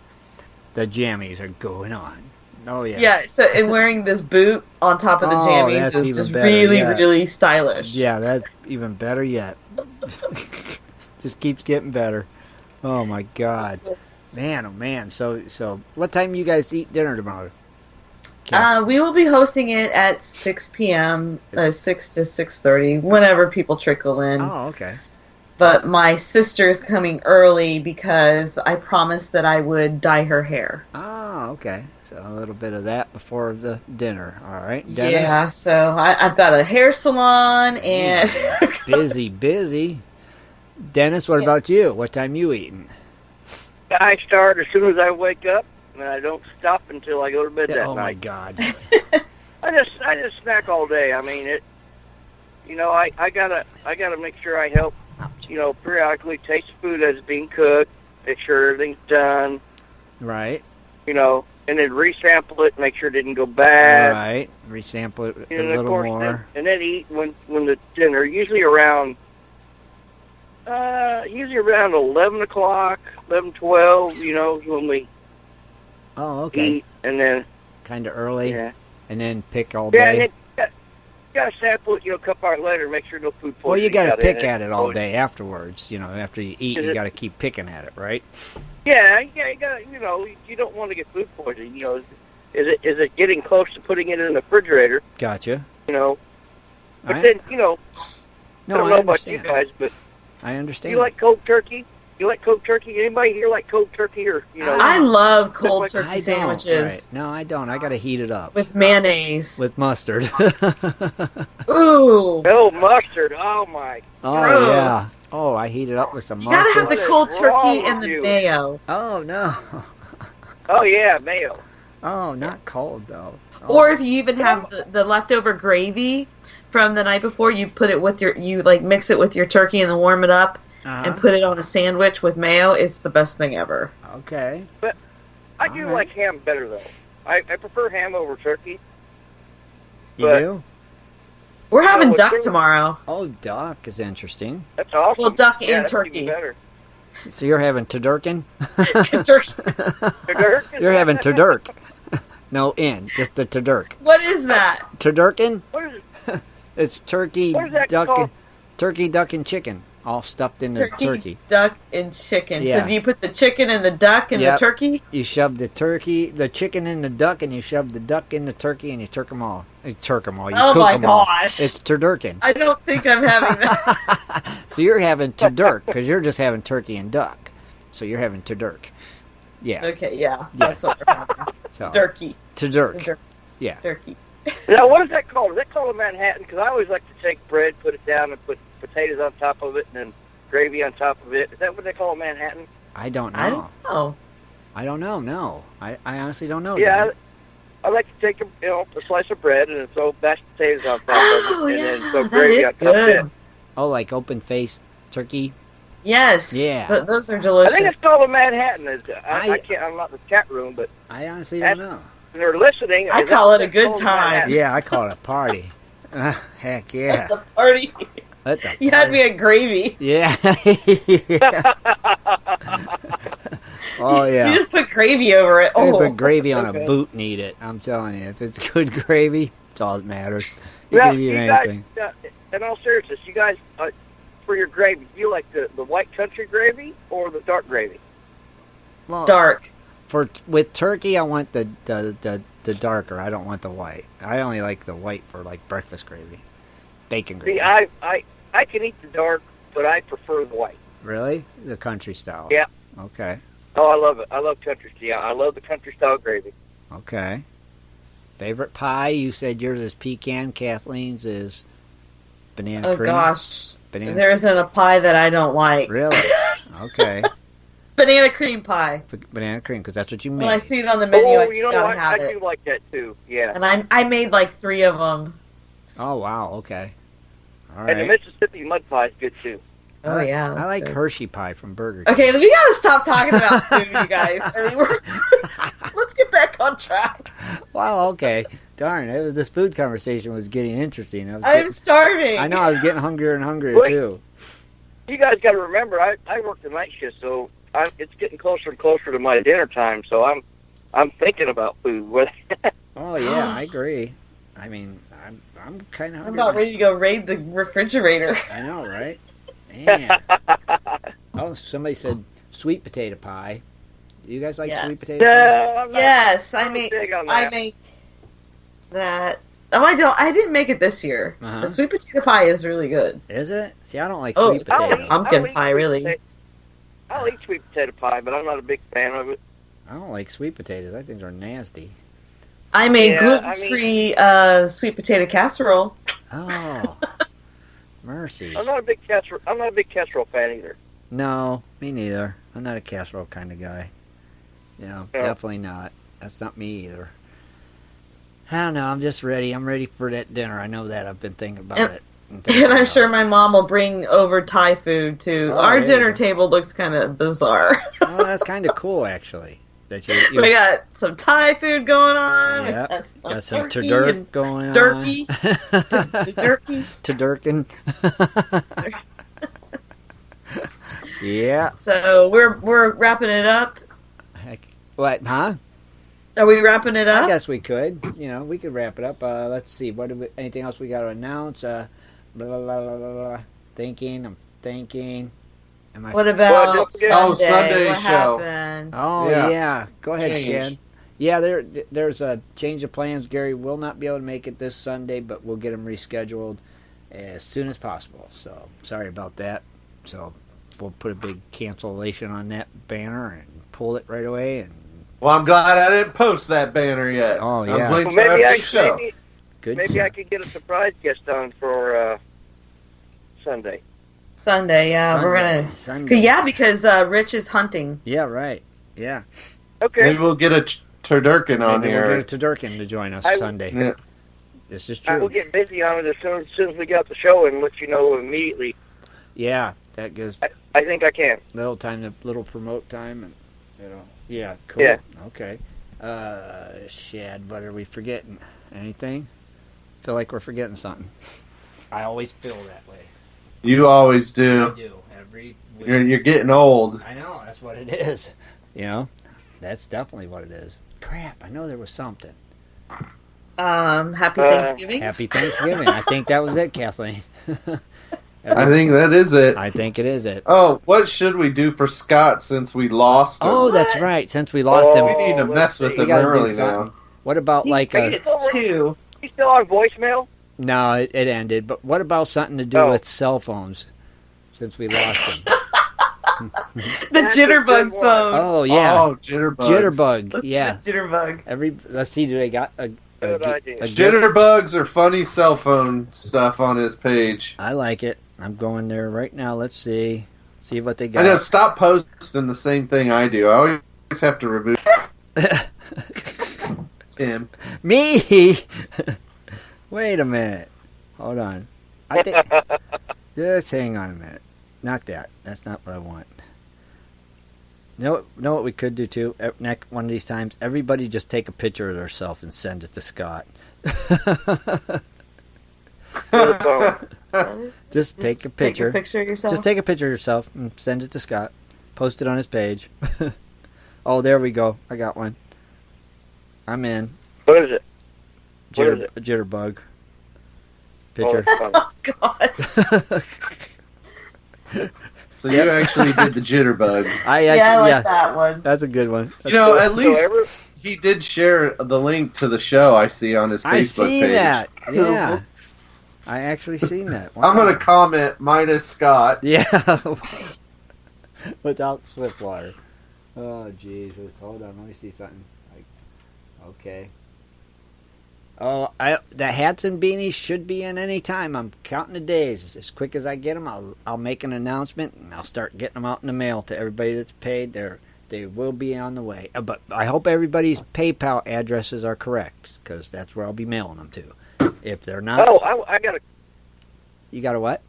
The jammies are going on. Oh, yeah. Yeah, and wearing this boot on top of the jammies is just really, really stylish. Yeah, that's even better yet. Just keeps getting better. Oh, my God. Man, oh, man. So what time you guys eat dinner tomorrow? We will be hosting it at 6 p.m., 6 to 6:30, whenever people trickle in. Oh, okay. But my sister's coming early because I promised that I would dye her hair. Oh, okay. So a little bit of that before the dinner. All right, Dennis? Yeah, so I've got a hair salon and... Busy. Dennis, what about you? What time you eating? I start as soon as I wake up, and I don't stop until I go to bed that night. Oh, my God. I just snack all day. I mean, I gotta make sure I help, periodically taste food as being cooked, make sure everything's done. Right. And then resample it, make sure it didn't go bad. Right, resample it a little more. And then eat when the dinner, usually around 11 o'clock, 11:12. When we eat, and then kind of early. Yeah. And then pick all day. Yeah, and then you gotta sample it. A couple hours later, make sure no food poisoning. Well, you gotta pick at it all day afterwards. After you eat, you gotta keep picking at it, right? Yeah, you gotta, you don't want to get food poisoning. Is it getting close to putting it in the refrigerator? Gotcha. But then, I don't know about you guys, but I understand. Do you like cold turkey? Anybody here like cold turkey or I love cold turkey sandwiches. Right. No, I don't. I gotta heat it up with mayonnaise, with mustard. Ooh. Oh, mustard! Oh my. Oh gross. Yeah. Oh, I heat it up with some mustard. You gotta have the cold turkey and the mayo. Oh no. Oh yeah, mayo. Oh, not cold though. Oh. Or if you even have the leftover gravy from the night before, you put it with mix it with your turkey and then warm it up. And put it on a sandwich with mayo. It's the best thing ever. Okay. But I do like ham better, though. I prefer ham over turkey. You do? We're having duck tomorrow. Oh, duck is interesting. That's awesome. Well, duck and turkey. Better. So you're having tudurkin? Tudurkin. You're having tudurk. No, just the tudurk. What is that? Tudurkin? What is it? It's turkey, duck, and chicken. all stuffed in the turkey. Duck, and chicken. Yeah. So do you put the chicken and the duck in the turkey? You shove the chicken in the duck, and you shove the duck in the turkey, and you turk them all. You cook them gosh. all. It's turdurkin. I don't think I'm having that. So you're having turdurk, because you're just having turkey and duck. So you're having turdurk. Yeah. Okay, yeah. That's what we're having. So, Turkey. Turdurk. Yeah. Turkey. Now, what is that called? Is that called a Manhattan? Because I always like to take bread, put it down, and put potatoes on top of it, and then gravy on top of it. Is that what they call a Manhattan? I don't know. I don't know. No. I honestly don't know. Yeah, I like to take a slice of bread and throw mashed potatoes on top of it, and then throw gravy on top of it. Oh, like open-faced turkey? Yes. Yeah. But those are delicious. I think it's called a Manhattan. I can't. I'm not in the chat room, but I honestly don't know. They're listening. I call it a good time. Yeah, I call it a party. Heck yeah. It's a party. You had me at gravy. Yeah. Oh, yeah. You just put gravy over it. You put gravy on a boot and eat it. I'm telling you. If it's good gravy, it's all that matters. You can eat anything. Guys, in all seriousness, you guys, for your gravy, do you like the white country gravy or the dark gravy? Well, dark. With turkey, I want the darker. I don't want the white. I only like the white for like breakfast gravy, bacon gravy. See, I can eat the dark, but I prefer the white. Really? The country style? Yeah. Okay. Oh, I love it. I love country style. I love the country style gravy. Okay. Favorite pie? You said yours is pecan. Kathleen's is banana cream. Oh gosh, there isn't a pie that I don't like. Really? Okay. Banana cream pie. Banana cream, because that's what you made. When I see it on the menu, I just gotta have it. I do like that too. Yeah. And I made like 3 of them. Oh wow. Okay. All right. And the Mississippi mud pie is good too. Oh yeah. I like Hershey pie from Burger King. Okay, we gotta stop talking about food, you guys. I mean, let's get back on track. Wow. Okay. Darn, this food conversation was getting interesting. I'm starving. I know. I was getting hungrier and hungrier too. You guys got to remember, I work the night shift, so it's getting closer and closer to my dinner time. So I'm thinking about food. Oh yeah, I agree. I mean, I'm kind of hungry. I'm about ready to go raid the refrigerator. I know, right? Man. Oh, somebody said sweet potato pie. Do you guys like sweet potato pie? Yes, I make that. Oh, I didn't make it this year. Uh-huh. The sweet potato pie is really good. Is it? See, I don't like sweet potato. Pumpkin pie, really. I'll eat sweet potato pie, but I'm not a big fan of it. I don't like sweet potatoes. I think they're nasty. I made gluten-free sweet potato casserole. Oh, mercy! I'm not a big casserole fan either. No, me neither. I'm not a casserole kind of guy. Definitely not. That's not me either. I don't know. I'm just ready. I'm ready for that dinner. I know that. I've been thinking about it. And I'm sure my mom will bring over Thai food too. Our dinner table looks kind of bizarre. Oh, that's kind of cool, actually. That you we got some Thai food going on. Yep. Got some turdurk going on. Turkey. Turdurkin. Yeah. So we're wrapping it up. Heck, what? Huh? Are we wrapping it up? I guess we could. We could wrap it up. Let's see. Anything else we got to announce? Blah, blah, blah, blah, blah. I'm thinking. What about Sunday show? Happened? Oh, yeah. Go ahead, Shad. Yeah, there's a change of plans. Gary will not be able to make it this Sunday, but we'll get him rescheduled as soon as possible. So, sorry about that. So, we'll put a big cancellation on that banner and pull it right away. Well, I'm glad I didn't post that banner yet. Oh, yeah. I was waiting till after the show. Maybe I could get a surprise guest on for Sunday. Sunday, yeah. We're gonna. Sunday. Yeah, because Rich is hunting. Yeah, right. Yeah. Okay. Maybe we'll get a Turdurkin on here. We'll get a Turdurkin to join us Sunday. Yeah. This is true. I will get busy on it as soon as we get the show and let you know immediately. Yeah, that gives. I think I can. Little promote time, and Yeah, cool. Yeah. Okay. Shad, what are we forgetting? Anything? Feel like we're forgetting something. I always feel that way. You always do. I do. Every week. You're getting old. I know. That's what it is. That's definitely what it is. Crap. I know there was something. Happy Thanksgiving. Happy Thanksgiving. I think that was it, Kathleen. I think that is it. I think it is it. Oh, what should we do for Scott since we lost him? Oh, that's right. Since we lost him. We need to mess with him early now. What about it's 2. He's still on voicemail? No, it ended. But what about something to do with cell phones since we lost him? The jitterbug phone. Oh, yeah. Oh, Jitterbug, yeah. Jitterbug. Let's see, do they got a Jitterbugs are funny cell phone stuff on his page. I like it. I'm going there right now. Let's see what they got. I know. Stop posting the same thing I do. I always have to remove Tim. Me? Wait a minute. Hold on. I think. Just hang on a minute. Not that. That's not what I want. Know what we could do too? Next one of these times, everybody just take a picture of themselves and send it to Scott. Just take a picture. Take a picture of yourself. Just take a picture of yourself and send it to Scott. Post it on his page. Oh, there we go. I got one. I'm in. What is it? Jitterbug. Picture. Oh, God. So you actually did the jitterbug. I like that one. That's a good one. At least he did share the link to the show I see on his Facebook page. I see that. Yeah. I actually seen that. Wow. I'm going to comment minus Scott. Yeah. Without Swiftwater. Oh, Jesus. Hold on. Let me see something. Okay. Oh, the hats and beanies should be in any time. I'm counting the days. As quick as I get them, I'll make an announcement, and I'll start getting them out in the mail to everybody that's paid. They will be on the way. But I hope everybody's PayPal addresses are correct, because that's where I'll be mailing them to. If they're not... Oh, I got a... You got a what?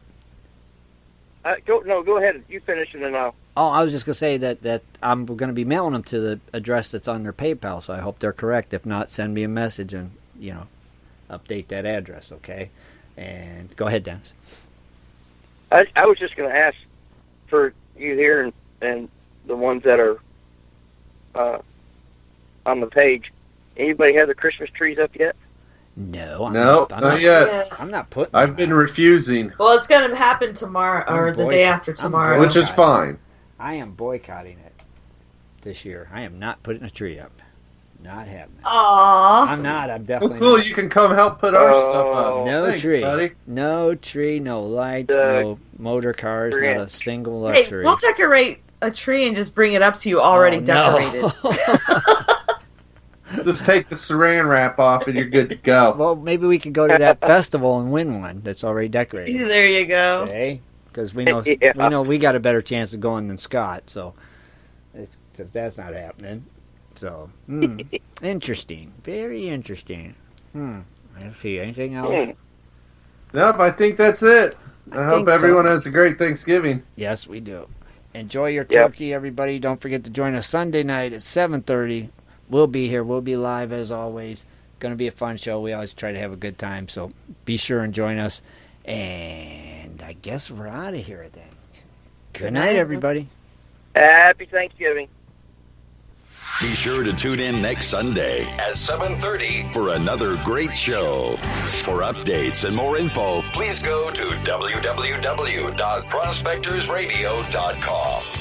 Go ahead. You finish and then I'll... Oh, I was just going to say that I'm going to be mailing them to the address that's on their PayPal, so I hope they're correct. If not, send me a message and... update that address, okay? And go ahead, Dennis. I was just going to ask for you here and the ones that are on the page. Anybody have the Christmas trees up yet? No, not yet. I'm not putting. I've been refusing. Well, it's going to happen tomorrow or the day after tomorrow, which is fine. I am boycotting it this year. I am not putting a tree up. Not happening. Aww. I'm not. I'm definitely. Well, cool. Not. You can come help put our stuff up. No Thanks, tree. Buddy. No tree. No lights. No motor cars. Not a single luxury. Hey, we'll decorate a tree and just bring it up to you already decorated. No. Just take the saran wrap off and you're good to go. Well, maybe we can go to that festival and win one that's already decorated. There you go. Okay, because we know we got a better chance of going than Scott. So that's not happening. So interesting, very interesting. Let's see, anything else? Nope, I think that's it. I hope everyone has a great Thanksgiving. Yes, we do. Enjoy your turkey, everybody. Don't forget to join us Sunday night at 7:30. We'll be here. We'll be live as always. Going to be a fun show. We always try to have a good time, so be sure and join us. And I guess we're out of here then. Good night, everybody. Happy Thanksgiving. Be sure to tune in next Sunday at 7:30 for another great show. For updates and more info, please go to www.prospectorsradio.com.